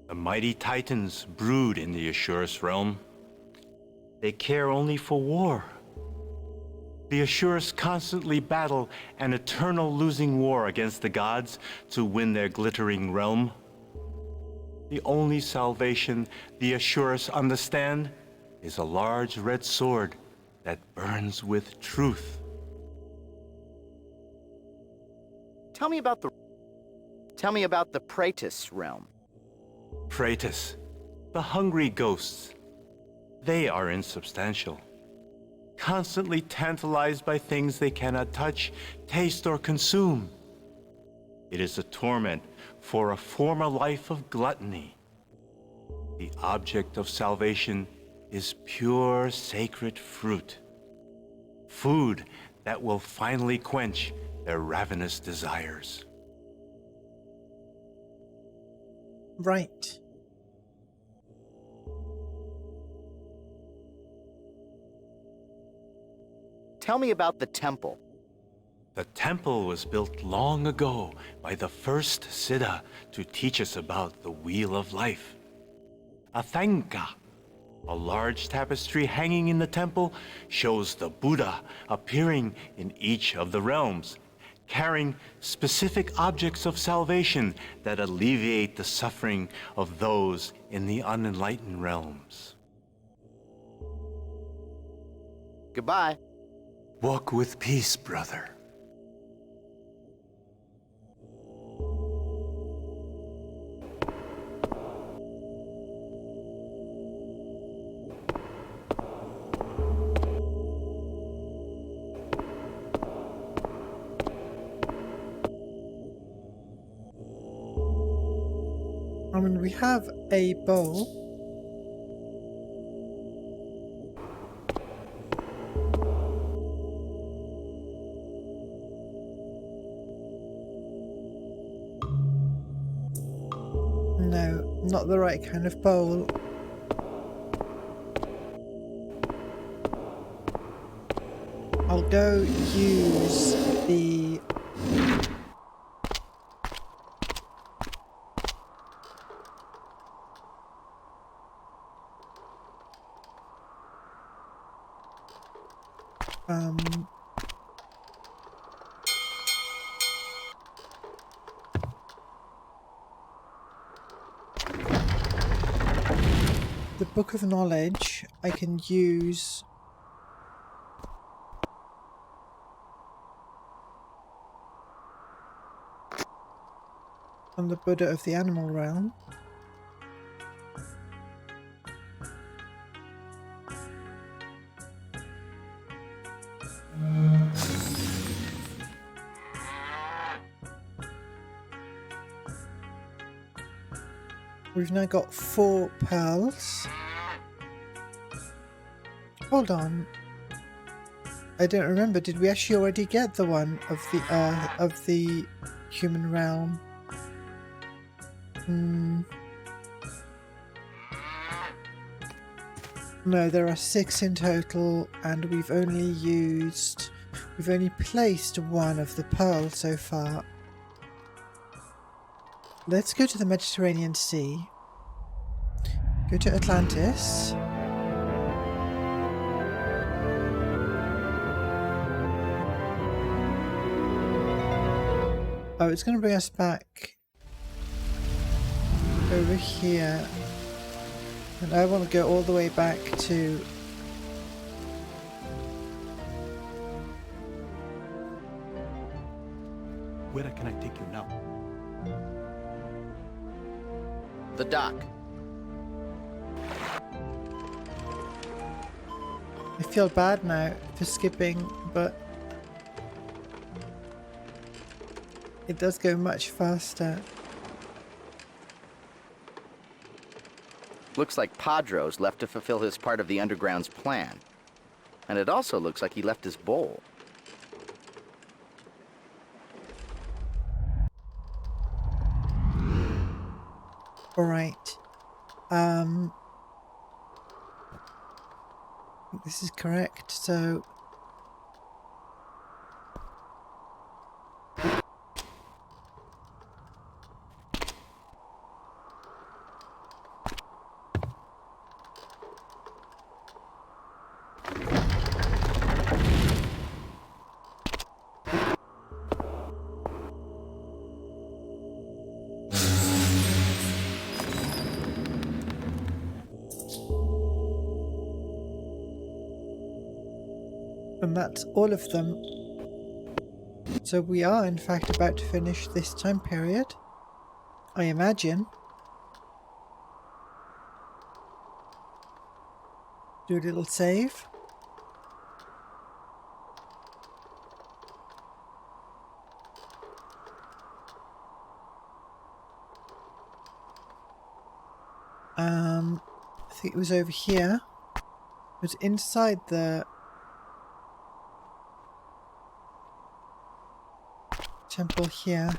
The mighty titans brood in the Asurus realm. They care only for war. The Asurus constantly battle an eternal losing war against the gods to win their glittering realm. The only salvation the Asurus understand is a large red sword that burns with truth. Tell me about the Praetus realm. Praetus, the hungry ghosts. They are insubstantial, constantly tantalized by things they cannot touch, taste, or consume. It is a torment for a former life of gluttony. The object of salvation is pure sacred fruit, food that will finally quench their ravenous desires. Right. Tell me about the temple. The temple was built long ago by the first Siddha to teach us about the Wheel of Life. A Thangka, a large tapestry hanging in the temple, shows the Buddha appearing in each of the realms, carrying specific objects of salvation that alleviate the suffering of those in the unenlightened realms. Goodbye. Walk with peace, brother. I mean, we have a bowl. No, not the right kind of bowl. I'll go use the... the Book of Knowledge I can use on the Buddha of the animal realm. We've now got 4 pearls. Hold on. I don't remember. Did we actually already get the one of the human realm? No, there are 6 in total, and we've only placed 1 of the pearls so far. Let's go to the Mediterranean Sea. Go to Atlantis. Oh, it's going to bring us back over here. And I want to go all the way back to... Where can I take you now? The dock. I feel bad now for skipping, but it does go much faster. Looks like Padro's left to fulfill his part of the Underground's plan. And it also looks like he left his bowl. Alright. This is correct, so... And that's all of them. So we are in fact about to finish this time period, I imagine. Do a little save. I think it was over here. It was inside the temple here.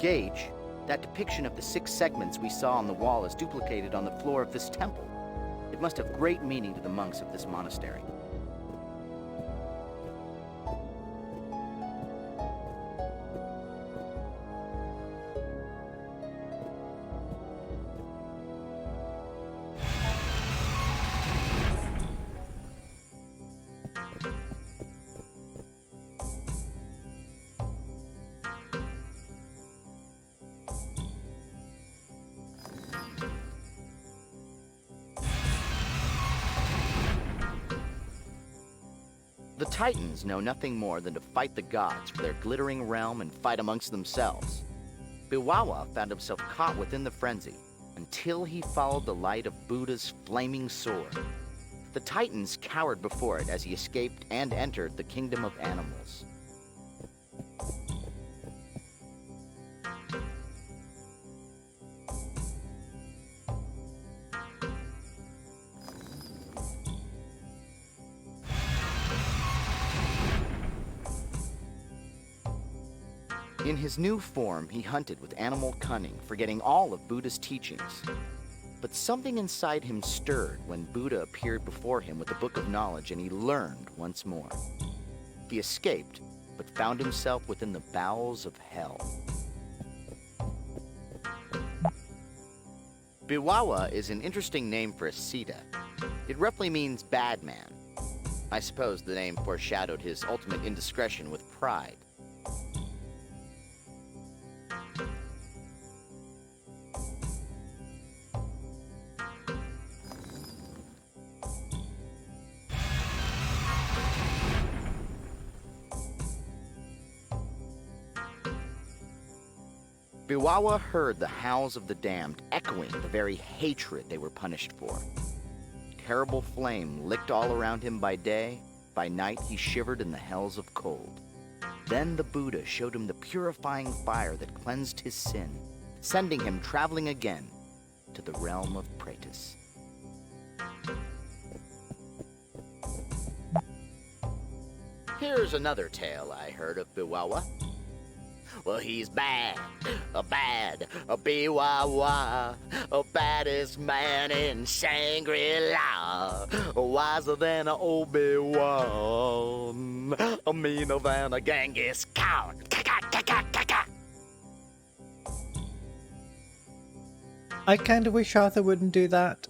Gage, that depiction of the 6 segments we saw on the wall is duplicated on the floor of this temple. It must have great meaning to the monks of this monastery. The Titans know nothing more than to fight the gods for their glittering realm and fight amongst themselves. Biwawa found himself caught within the frenzy until he followed the light of Buddha's flaming sword. The Titans cowered before it as he escaped and entered the kingdom of animals. In his new form, he hunted with animal cunning, forgetting all of Buddha's teachings. But something inside him stirred when Buddha appeared before him with the Book of Knowledge, and he learned once more. He escaped, but found himself within the bowels of hell. Biwawa is an interesting name for a Siddha. It roughly means bad man. I suppose the name foreshadowed his ultimate indiscretion with pride. Biwawa heard the howls of the damned echoing the very hatred they were punished for. Terrible flame licked all around him by day. By night he shivered in the hells of cold. Then the Buddha showed him the purifying fire that cleansed his sin, sending him traveling again to the realm of Praetus. Here's another tale I heard of Biwawa. Well, he's bad, a Biwawa, a baddest man in Shangri-La, wiser than an Obi-Wan, a meaner than a Genghis Khan. I kind of wish Arthur wouldn't do that.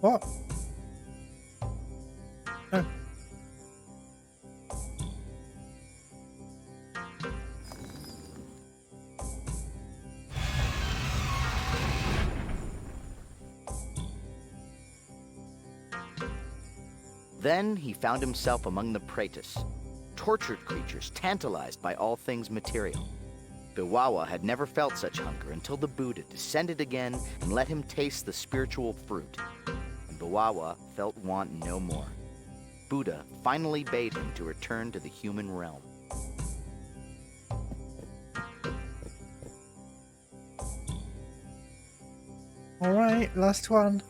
What? Oh. Then he found himself among the Praetus, tortured creatures tantalized by all things material. Biwawa had never felt such hunger until the Buddha descended again and let him taste the spiritual fruit. And Biwawa felt want no more. Buddha finally bade him to return to the human realm. All right, last one.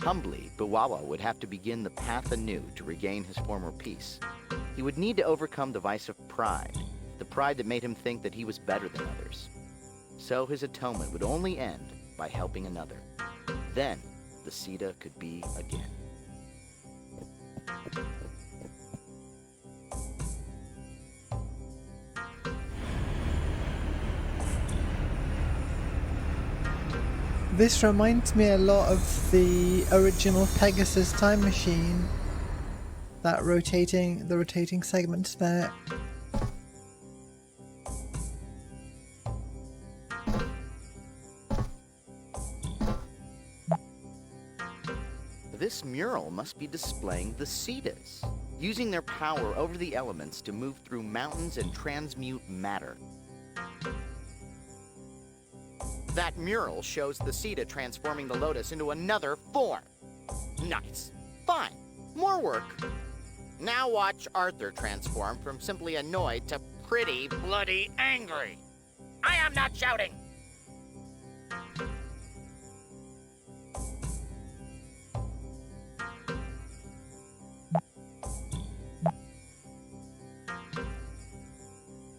Humbly, Biwawa would have to begin the path anew to regain his former peace. He would need to overcome the vice of pride, the pride that made him think that he was better than others. So his atonement would only end by helping another. Then the Siddha could be again. This reminds me a lot of the original Pegasus time machine. The rotating segments there. This mural must be displaying the Siddhas, using their power over the elements to move through mountains and transmute matter. That mural shows the Siddha transforming the lotus into another form. Nice. Fine. More work. Now watch Arthur transform from simply annoyed to pretty bloody angry. I am not shouting!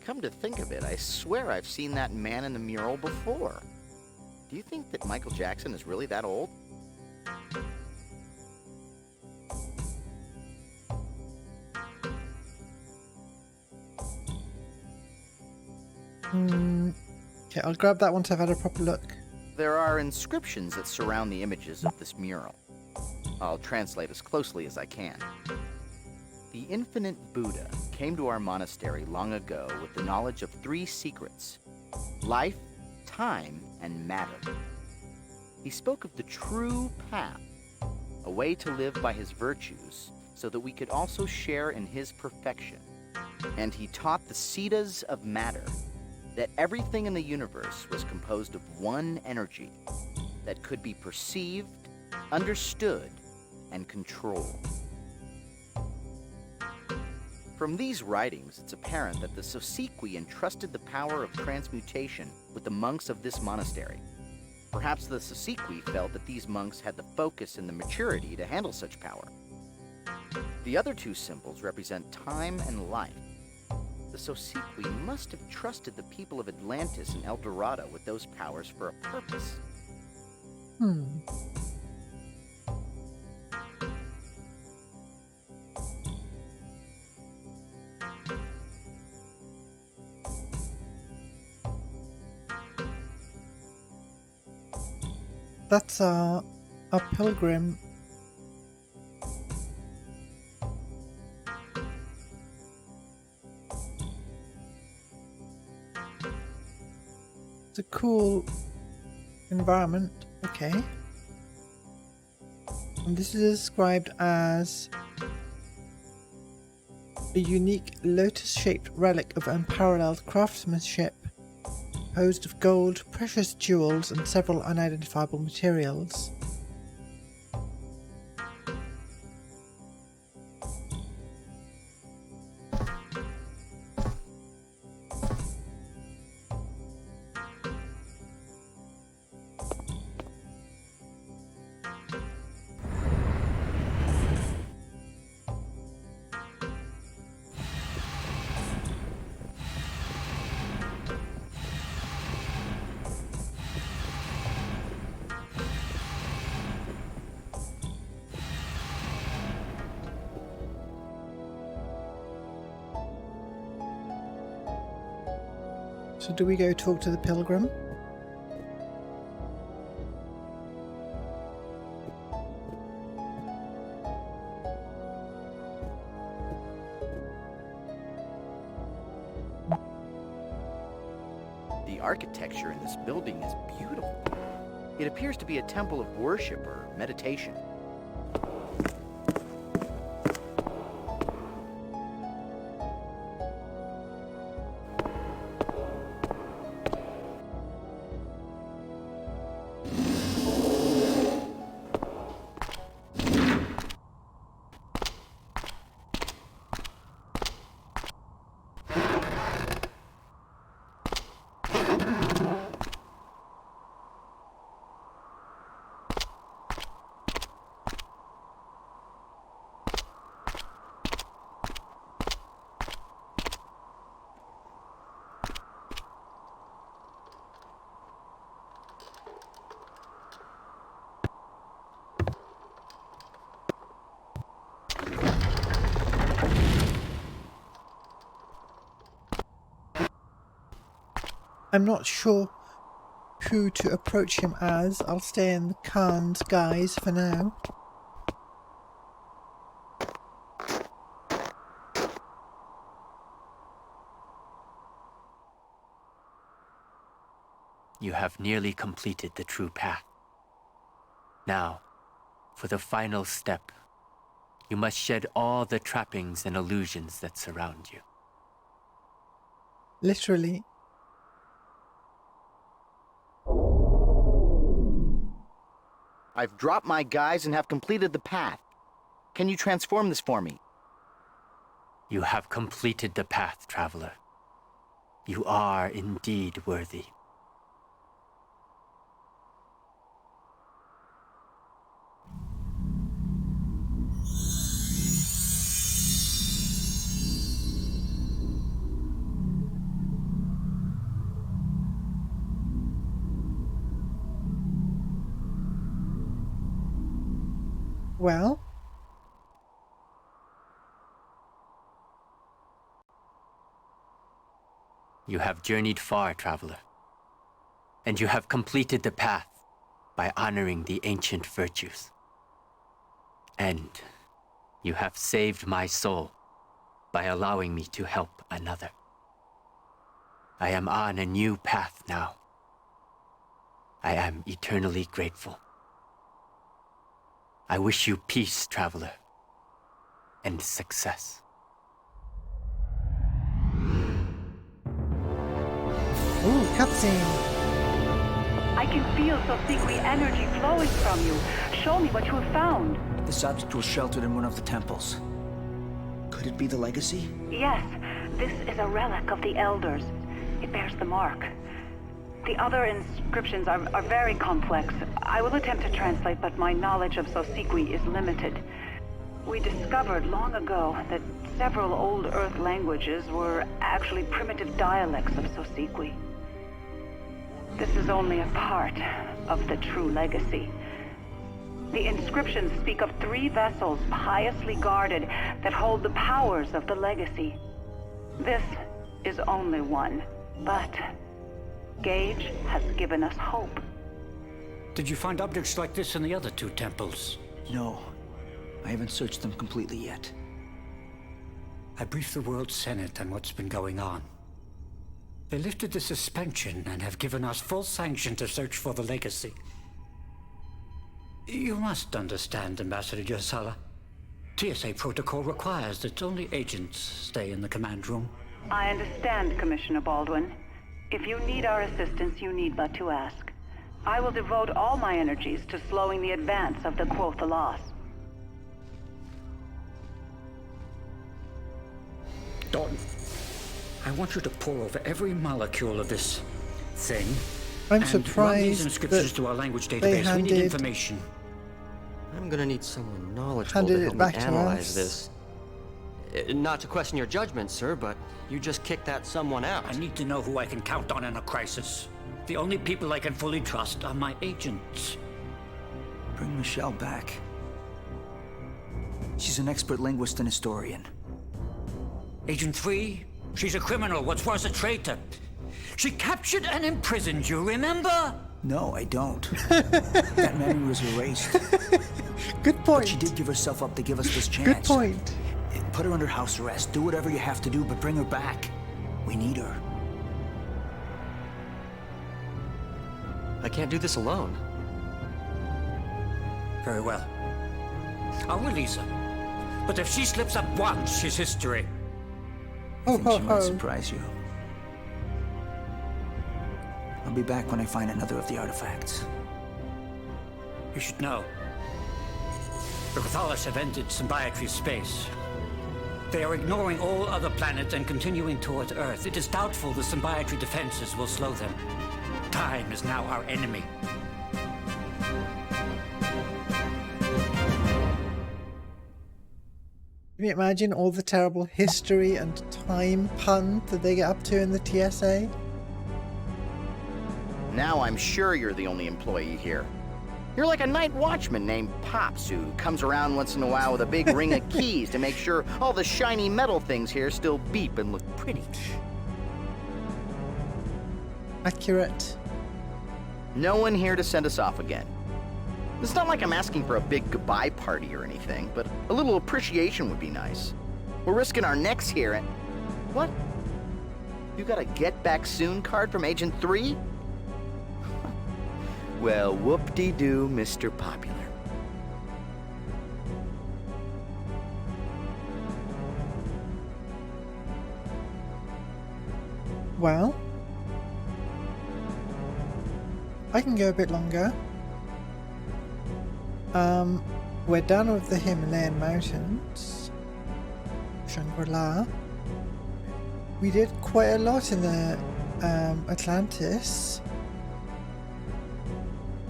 Come to think of it, I swear I've seen that man in the mural before. Do you think that Michael Jackson is really that old? Okay, I'll grab that once I've had a proper look. There are inscriptions that surround the images of this mural. I'll translate as closely as I can. The infinite Buddha came to our monastery long ago with the knowledge of 3 secrets: life, time, and matter. He spoke of the true path, a way to live by his virtues so that we could also share in his perfection. And he taught the siddhas of matter, that everything in the universe was composed of one energy that could be perceived, understood, and controlled. From these writings, it's apparent that the Sosikwi entrusted the power of transmutation with the monks of this monastery. Perhaps the Sosikwi felt that these monks had the focus and the maturity to handle such power. The other 2 symbols represent time and life. The Sosikwi must have trusted the people of Atlantis and El Dorado with those powers for a purpose. That's our pilgrim. It's a cool environment. Okay. And this is described as a unique lotus-shaped relic of unparalleled craftsmanship, composed of gold, precious jewels, and several unidentifiable materials. So do we go talk to the pilgrim? The architecture in this building is beautiful. It appears to be a temple of worship or meditation. I'm not sure who to approach him as. I'll stay in the Khan's guise for now. You have nearly completed the true path. Now, for the final step, you must shed all the trappings and illusions that surround you. Literally. I've dropped my guys and have completed the path. Can you transform this for me? You have completed the path, traveler. You are indeed worthy. Well, you have journeyed far, traveler. And you have completed the path by honoring the ancient virtues. And you have saved my soul by allowing me to help another. I am on a new path now. I am eternally grateful. I wish you peace, traveler, and success. ooh, cutscene. I can feel Sosikwi energy flowing from you. Show me what you have found. This object was sheltered in one of the temples. Could it be the legacy? Yes, this is a relic of the Elders. It bears the mark. The other inscriptions are very complex. I will attempt to translate, but my knowledge of Sosikwi is limited. We discovered long ago that several old Earth languages were actually primitive dialects of Sosikwi. This is only a part of the true legacy. The inscriptions speak of 3 vessels piously guarded that hold the powers of the legacy. This is only one, but Gage has given us hope. Did you find objects like this in the other 2 temples? No. I haven't searched them completely yet. I briefed the World Senate on what's been going on. They lifted the suspension and have given us full sanction to search for the legacy. You must understand, Ambassador Yosala. TSA protocol requires that only agents stay in the command room. I understand, Commissioner Baldwin. If you need our assistance, you need but to ask. I will devote all my energies to slowing the advance of the Quotha. Dalton, I want you to pore over every molecule of this thing. I'm and run these surprised inscriptions that to our language they database. We need handed- information. I'm gonna need someone knowledgeable handed to it help me back to analyze us. this. Not to question your judgment, sir, but you just kicked that someone out. I need to know who I can count on in a crisis. The only people I can fully trust are my agents. Bring Michelle back. She's an expert linguist and historian. Agent 3? She's a criminal, what's worse, a traitor. She captured and imprisoned you, remember? No, I don't. That memory was erased. Good point. But she did give herself up to give us this chance. Good point. Put her under house arrest. Do whatever you have to do, but bring her back. We need her. I can't do this alone. Very well. I'll release her. But if she slips up once, she's history. I Ho, think ho, she might ho. surprise you. I'll be back when I find another of the artifacts. You should know. The Cathalas have entered symbiotry space. They are ignoring all other planets and continuing towards Earth. It is doubtful the symbiotry defenses will slow them. Time is now our enemy. Can you imagine all the terrible history and time puns that they get up to in the TSA? Now I'm sure you're the only employee here. You're like a night watchman named Pops who comes around once in a while with a big ring of keys to make sure all the shiny metal things here still beep and look pretty. Accurate. No one here to send us off again. It's not like I'm asking for a big goodbye party or anything, but a little appreciation would be nice. We're risking our necks here and... What? You got a get back soon card from Agent 3? Well, whoop-de-doo, Mr. Popular. Well, I can go a bit longer. We're done with the Himalayan mountains. Shangri-La. We did quite a lot in the Atlantis.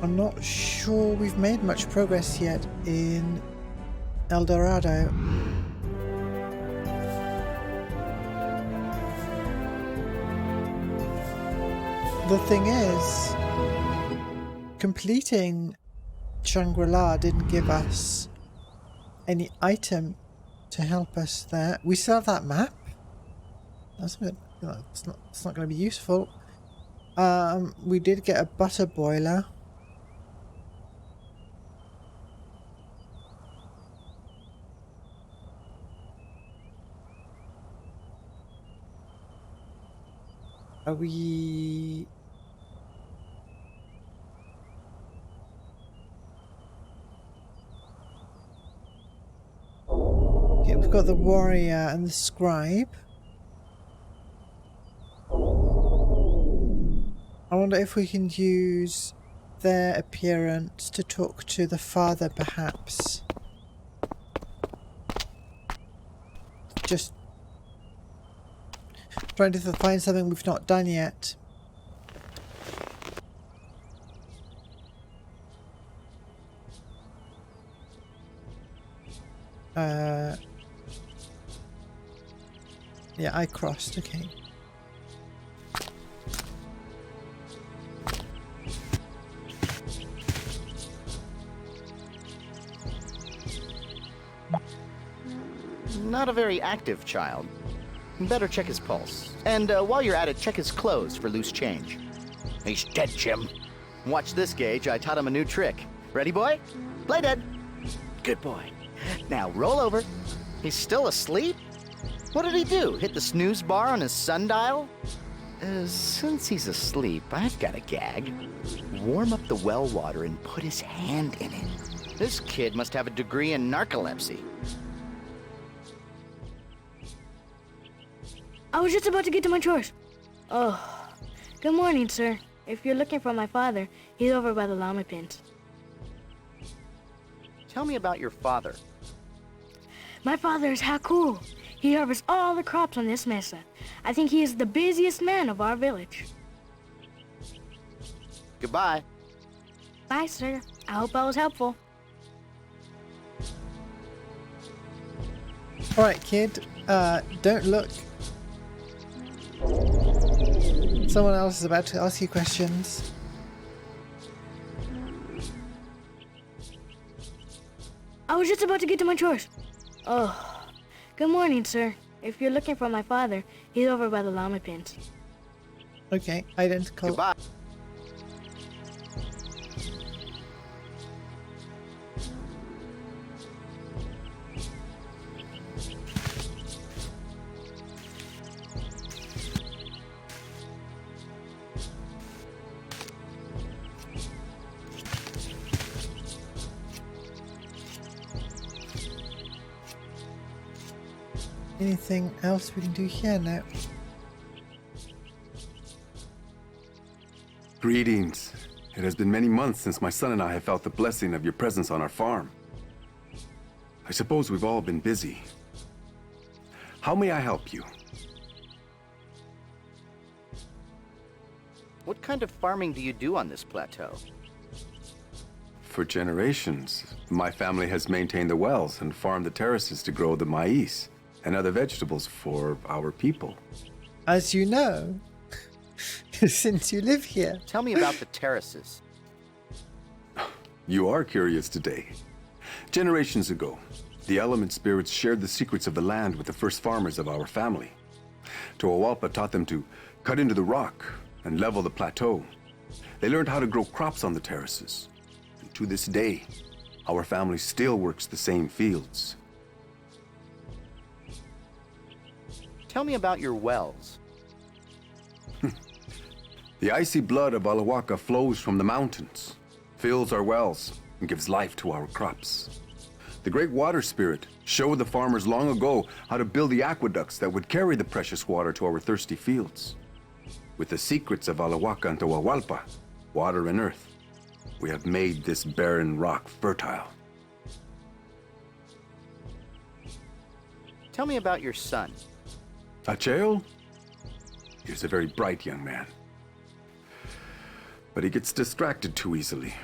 I'm not sure we've made much progress yet in El Dorado. The thing is, completing Shangri-La didn't give us any item to help us there. We still have that map. That's a bit, it's not going to be useful. We did get a butter boiler. Are we... Okay, we've got the warrior and the scribe. I wonder if we can use their appearance to talk to the father, perhaps. Just trying to find something we've not done yet. Yeah, I crossed, okay. Not a very active child. Better check his pulse. And while you're at it, check his clothes for loose change. He's dead, Jim. Watch this, Gage. I taught him a new trick. Ready, boy? Play dead. Good boy. Now roll over. He's still asleep? What did he do? Hit the snooze bar on his sundial? Since he's asleep, I've got a gag. Warm up the well water and put his hand in it. This kid must have a degree in narcolepsy. I was just about to get to my chores. Oh, good morning, sir. If you're looking for my father, he's over by the llama pins. Tell me about your father. My father is Haku. He harvests all the crops on this mesa. I think he is the busiest man of our village. Goodbye. Bye, sir. I hope I was helpful. Alright, kid. Don't look. Someone else is about to ask you questions. I was just about to get to my chores. Oh, good morning, sir. If you're looking for my father, he's over by the llama pins. Okay, identical. Goodbye. Anything else we can do here now? Greetings. It has been many months since my son and I have felt the blessing of your presence on our farm. I suppose we've all been busy. How may I help you? What kind of farming do you do on this plateau? For generations, my family has maintained the wells and farmed the terraces to grow the maize and other vegetables for our people. As you know, since you live here. Tell me about the terraces. You are curious today. Generations ago, the element spirits shared the secrets of the land with the first farmers of our family. Toawalpa taught them to cut into the rock and level the plateau. They learned how to grow crops on the terraces. And to this day, our family still works the same fields. Tell me about your wells. The icy blood of Alawaka flows from the mountains, fills our wells, and gives life to our crops. The great water spirit showed the farmers long ago how to build the aqueducts that would carry the precious water to our thirsty fields. With the secrets of Alawaka and Toawalpa, water and earth, we have made this barren rock fertile. Tell me about your son. Acheo? He's a very bright young man. But he gets distracted too easily.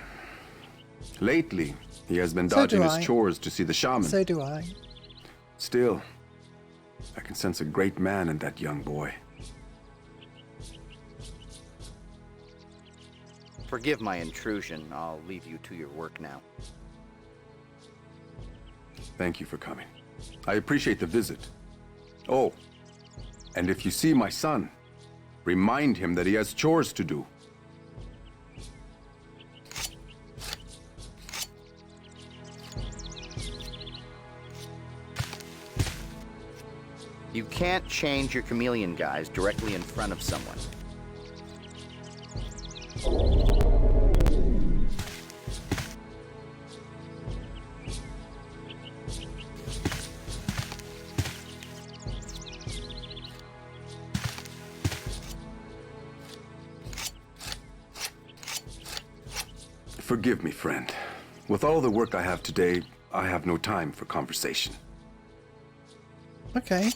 Lately, he has been dodging his chores to see the shaman. So do I. Still, I can sense a great man in that young boy. Forgive my intrusion. I'll leave you to your work now. Thank you for coming. I appreciate the visit. Oh, and if you see my son, remind him that he has chores to do. You can't change your chameleon guise directly in front of someone. Forgive me, friend. With all the work I have today, I have no time for conversation. Okay.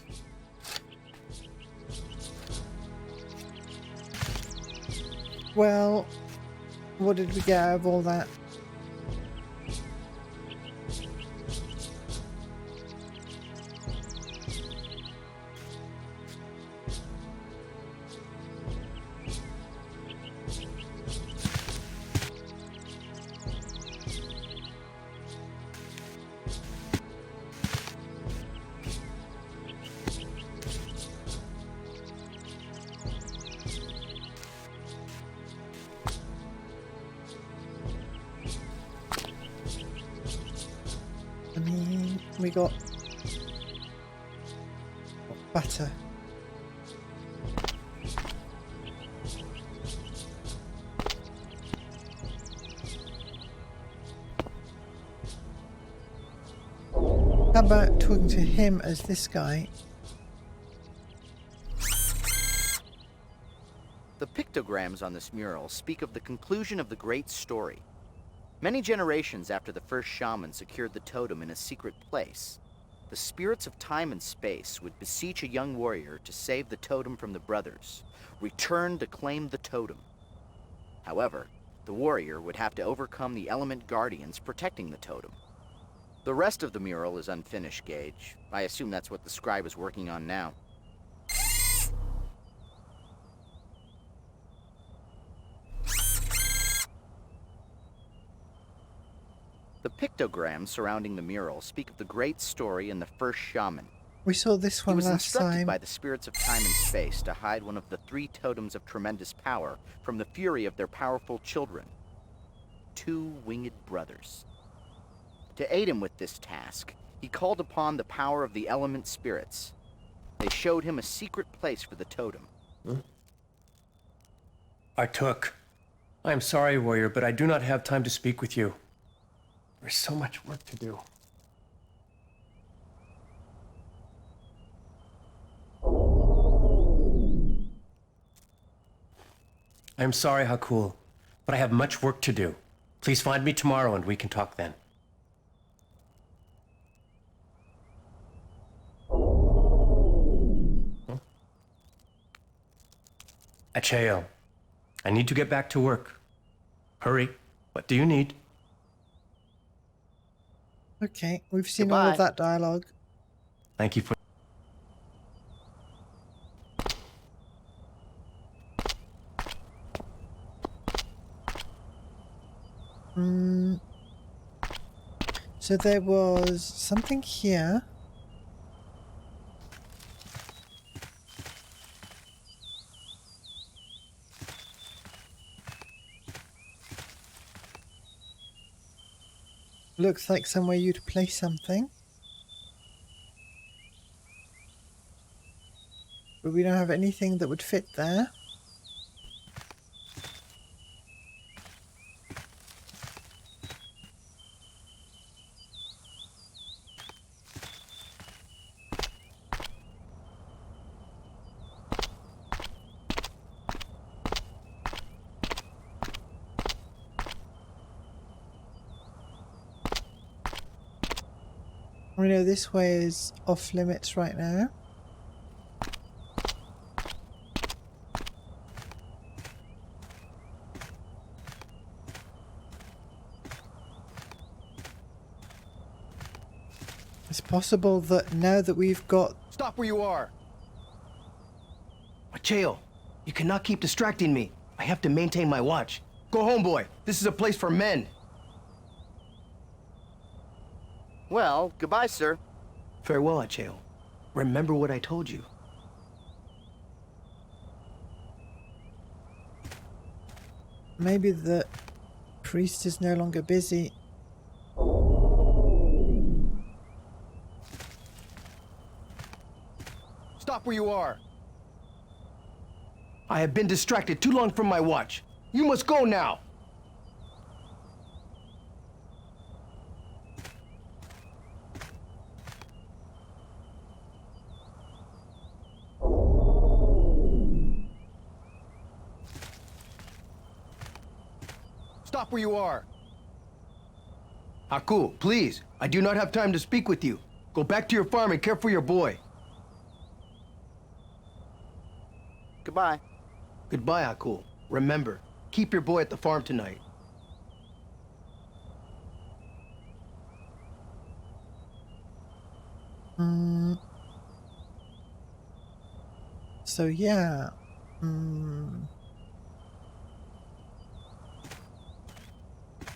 Well, what did we get out of all that? I mean, we got butter. How about talking to him as this guy? The pictograms on this mural speak of the conclusion of the great story. Many generations after the first shaman secured the totem in a secret place, the spirits of time and space would beseech a young warrior to save the totem from the brothers, return to claim the totem. However, the warrior would have to overcome the element guardians protecting the totem. The rest of the mural is unfinished, Gage. I assume that's what the scribe is working on now. The pictograms surrounding the mural speak of the great story in the first shaman. We saw this He one was last instructed time. by the spirits of time and space to hide one of the 3 totems of tremendous power from the fury of their powerful children, 2 winged brothers. To aid him with this task, he called upon the power of the element spirits. They showed him a secret place for the totem. Artuk, I am sorry, warrior, but I do not have time to speak with you. There's so much work to do. I am sorry, Hakul, but I have much work to do. Please find me tomorrow and we can talk then. Acheo, I need to get back to work. Hurry. What do you need? Okay, we've seen all of Goodbye. that dialogue. Thank you for... So there was something here. Looks like somewhere you'd place something. But we don't have anything that would fit there. We know this way is off limits right now. It's possible that now that we've got... Stop where you are! Macheo, you cannot keep distracting me. I have to maintain my watch. Go home, boy. This is a place for men. Well, goodbye, sir. Farewell, Acheo. Remember what I told you. Maybe the priest is no longer busy. Stop where you are! I have been distracted too long from my watch. You must go now! Stop where you are! Haku, please. I do not have time to speak with you. Go back to your farm and care for your boy. Goodbye. Goodbye, Haku. Remember, keep your boy at the farm tonight. So yeah.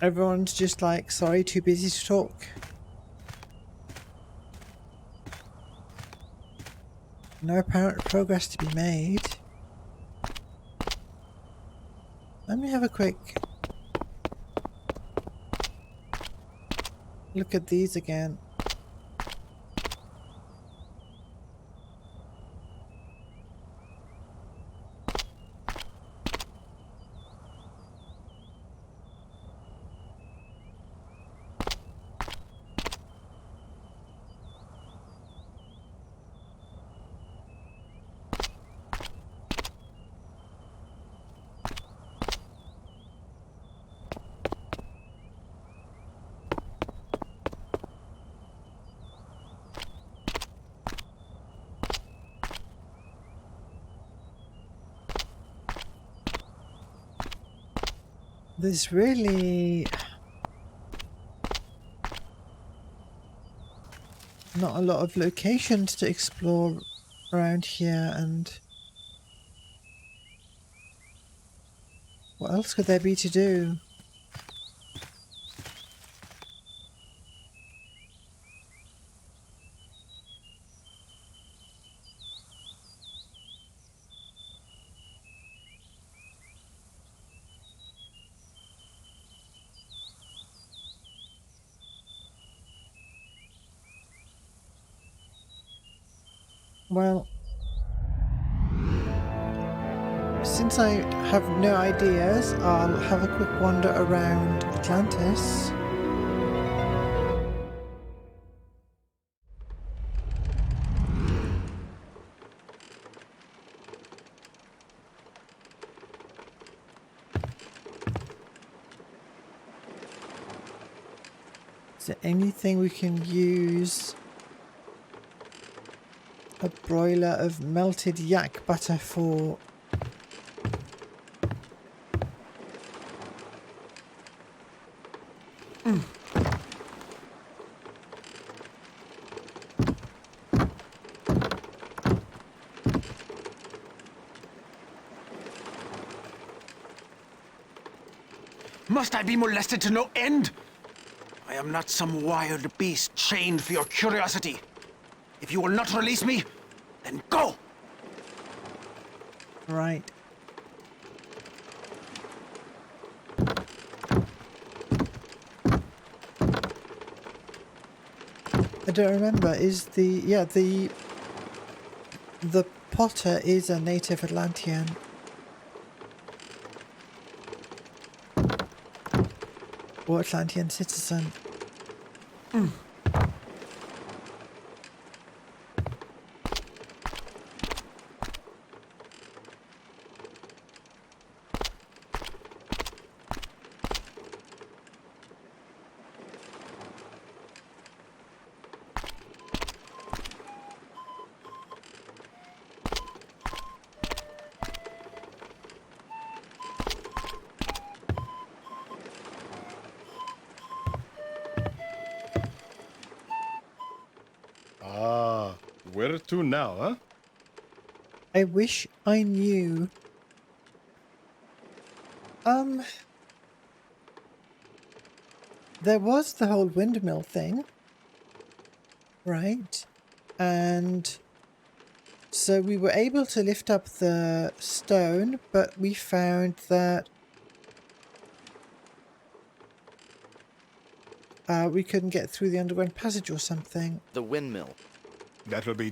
Everyone's just like, sorry, too busy to talk. No apparent progress to be made. Let me have a quick look at these again. There's really not a lot of locations to explore around here, and what else could there be to do? Well, since I have no ideas, I'll have a quick wander around Atlantis. Is there anything we can use? A broiler of melted yak butter for. Must I be molested to no end? I am not some wild beast chained for your curiosity. If you will not release me, then go! Right. I don't remember. Is the the potter is a native Atlantean. Or Atlantean citizen. Where to now, huh? I wish I knew. There was the whole windmill thing, right? And so we were able to lift up the stone, but we found that we couldn't get through the underground passage or something. The windmill. That'll be...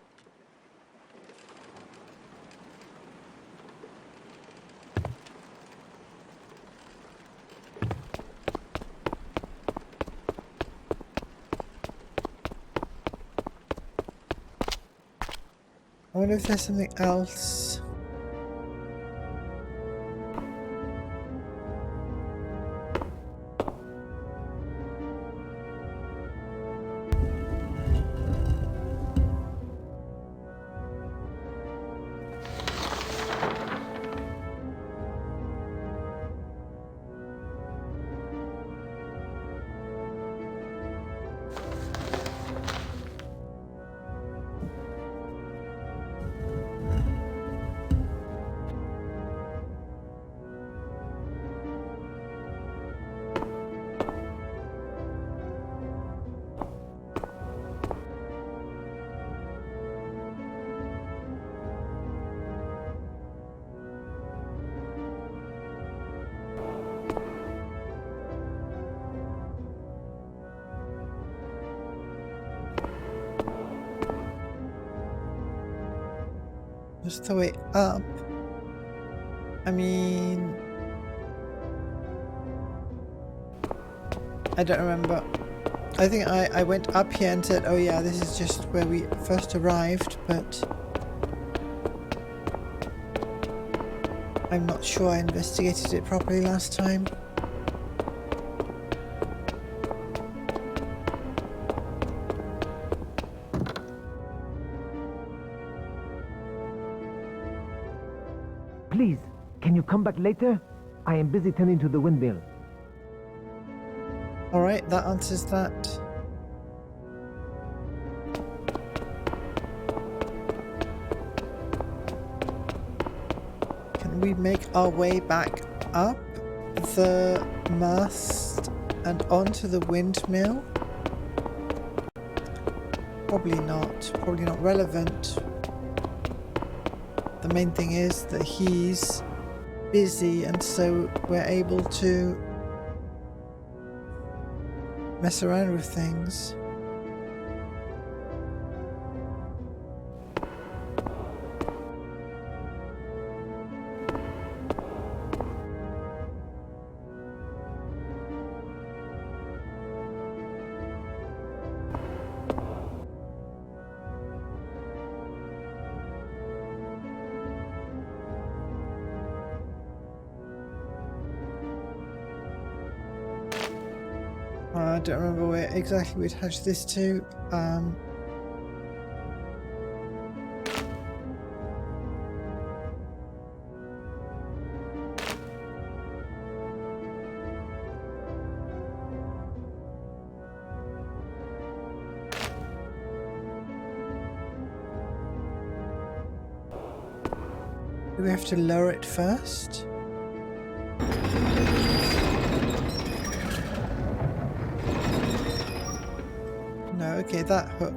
I wonder if there's something else. Just the way up. I mean, I don't remember. I think I went up here and said, oh yeah, this is just where we first arrived, but I'm not sure I investigated it properly last time. Please, can you come back later? I am busy tending to the windmill. Alright, that answers that. Can we make our way back up the mast and onto the windmill? Probably not. Probably not relevant. The main thing is that he's busy, and so we're able to mess around with things. I don't remember where exactly we attached this to. Do we have to lower it first? No, okay, that hook.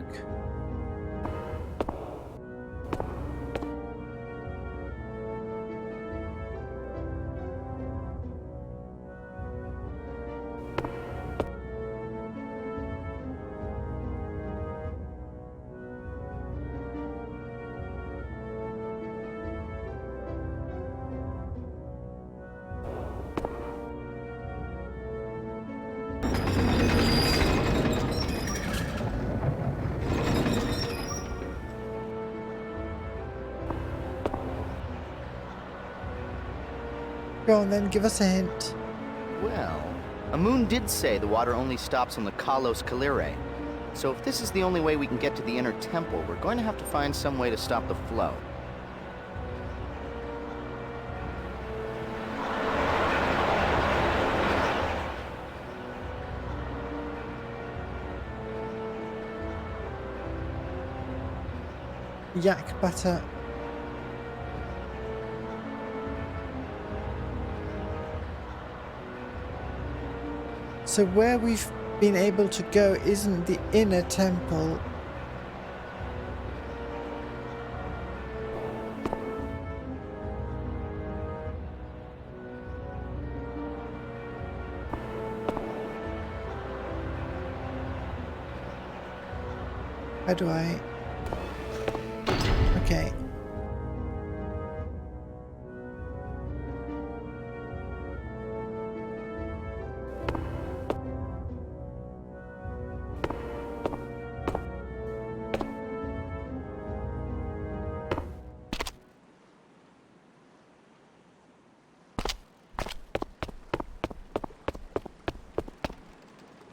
Go on then, give us a hint. Well, Amun did say the water only stops on the Kalos Kalire. So if this is the only way we can get to the inner temple, we're going to have to find some way to stop the flow. yak butter. So where we've been able to go isn't the inner temple. How do I? Okay.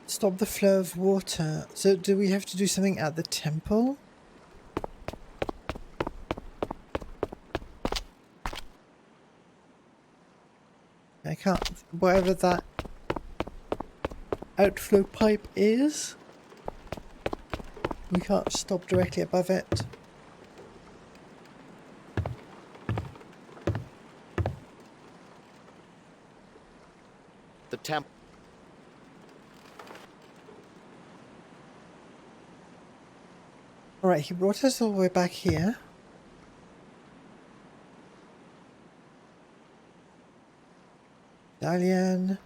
Stop the flow of water. So do we have to do something at the temple? I can't, whatever that outflow pipe is, we can't stop directly above it. The temple. Alright, he brought us all the way back here. Medallion.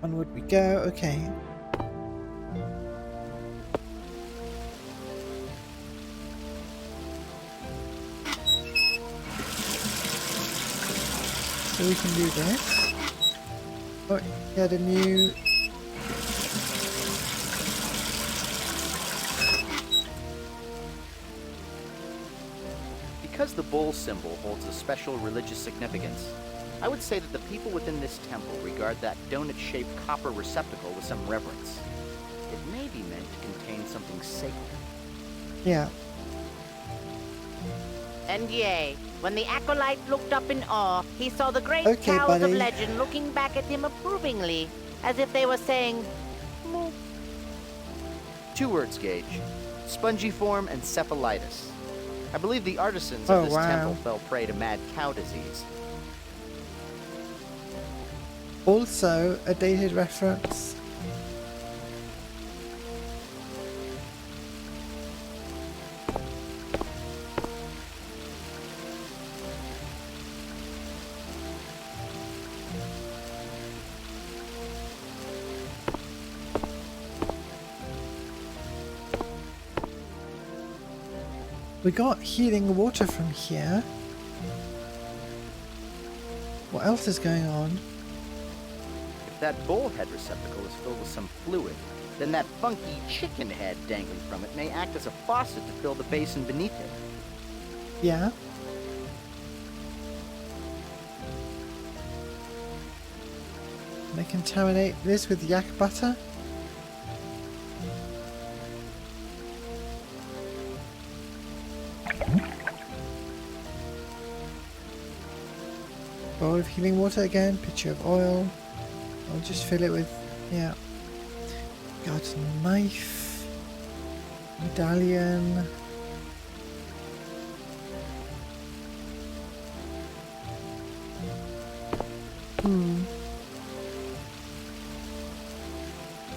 Onward we go, okay. So we can do this. Oh, he had a new... Because the bull symbol holds a special religious significance, I would say that the people within this temple regard that donut-shaped copper receptacle with some reverence. It may be meant to contain something sacred. Yeah. And yea, when the acolyte looked up in awe, he saw the great Okay, cows of buddy. legend looking back at him approvingly, as if they were saying, "Moo." 2 words, Gage. Spongiform and cephalitis. I believe the artisans Oh, of this wow. temple fell prey to mad cow disease. Also, a dated reference. We got healing water from here. What else is going on? If that bullhead receptacle is filled with some fluid, then that funky chicken head dangling from it may act as a faucet to fill the basin beneath it. Yeah. Can I contaminate this with yak butter? Bowl of healing water again, pitcher of oil. I'll just fill it with, yeah. Got a knife, medallion.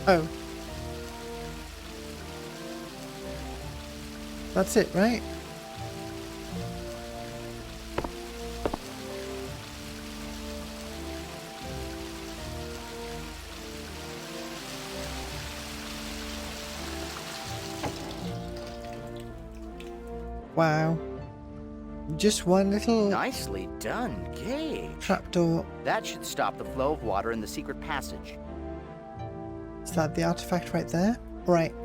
Oh. That's it, right? Wow. Just one little Nicely done, Gage. trapdoor. That should stop the flow of water in the secret passage. Is that the artifact right there? Right.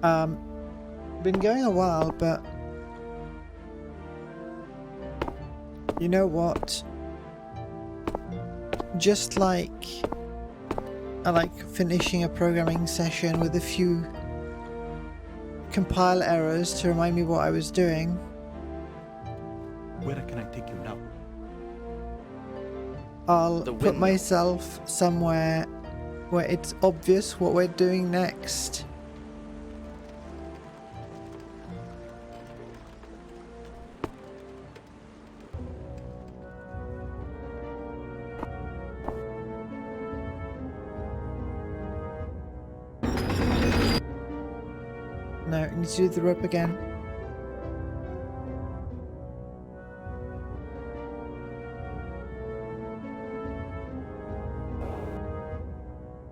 Been going a while, but you know what? Just like I like finishing a programming session with a few compile errors to remind me what I was doing. Where can I take you now? I'll The put windmill. myself somewhere where it's obvious what we're doing next. No, I need to do the rope again.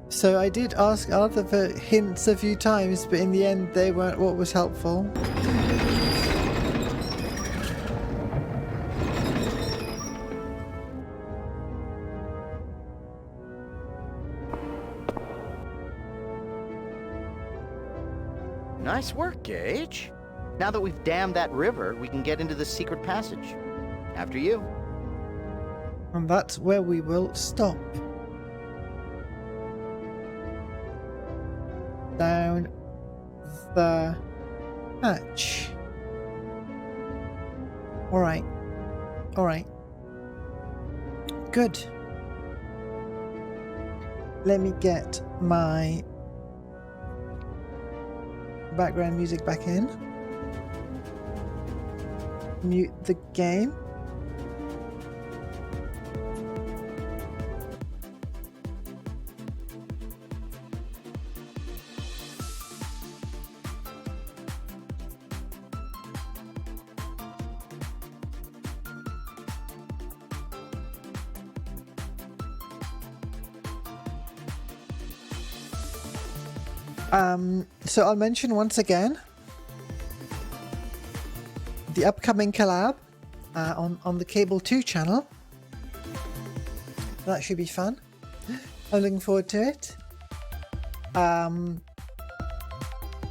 So I did ask Arthur for hints a few times, but in the end they weren't what was helpful. Nice work, Gage. Now that we've dammed that river, we can get into the secret passage. After you. And that's where we will stop. Down the hatch. Alright. Alright. Good. Let me get my background music back in. Mute the game. So I'll mention once again the upcoming collab on the Cable 2 channel. That should be fun. I'm looking forward to it.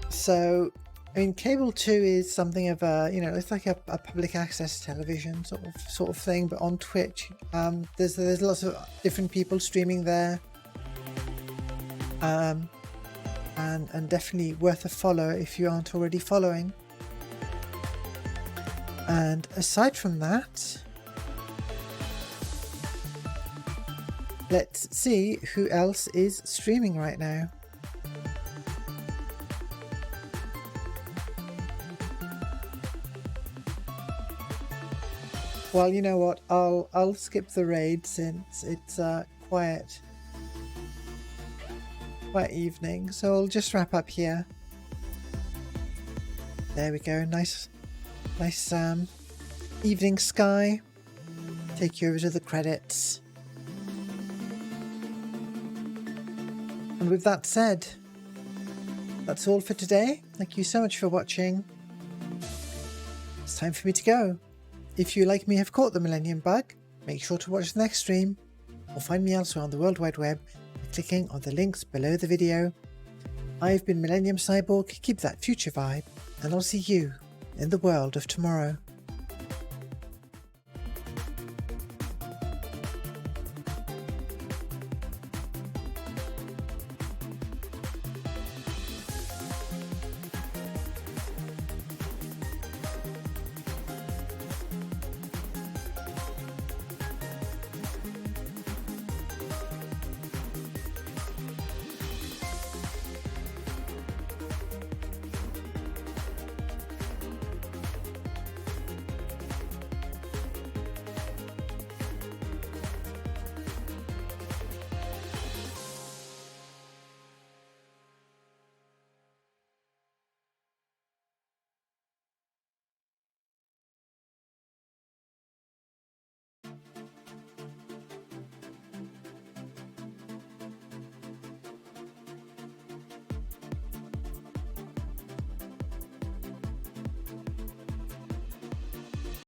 So I mean, Cable 2 is something of a, you know, it's like a public access television sort of thing, but on Twitch. There's lots of different people streaming there. And definitely worth a follow if you aren't already following. And aside from that, let's see who else is streaming right now. Well, you know what? I'll skip the raid since it's quiet evening, so I'll just wrap up here. There we go. Nice evening sky. Take you over to the credits. And with that said, that's all for today. Thank you so much for watching. It's time for me to go. If you, like me, have caught the Millennium Bug, make sure to watch the next stream, or find me elsewhere on the World Wide Web by clicking on the links below the video. I've been Millennium Cyborg, keep that future vibe, and I'll see you in the world of tomorrow.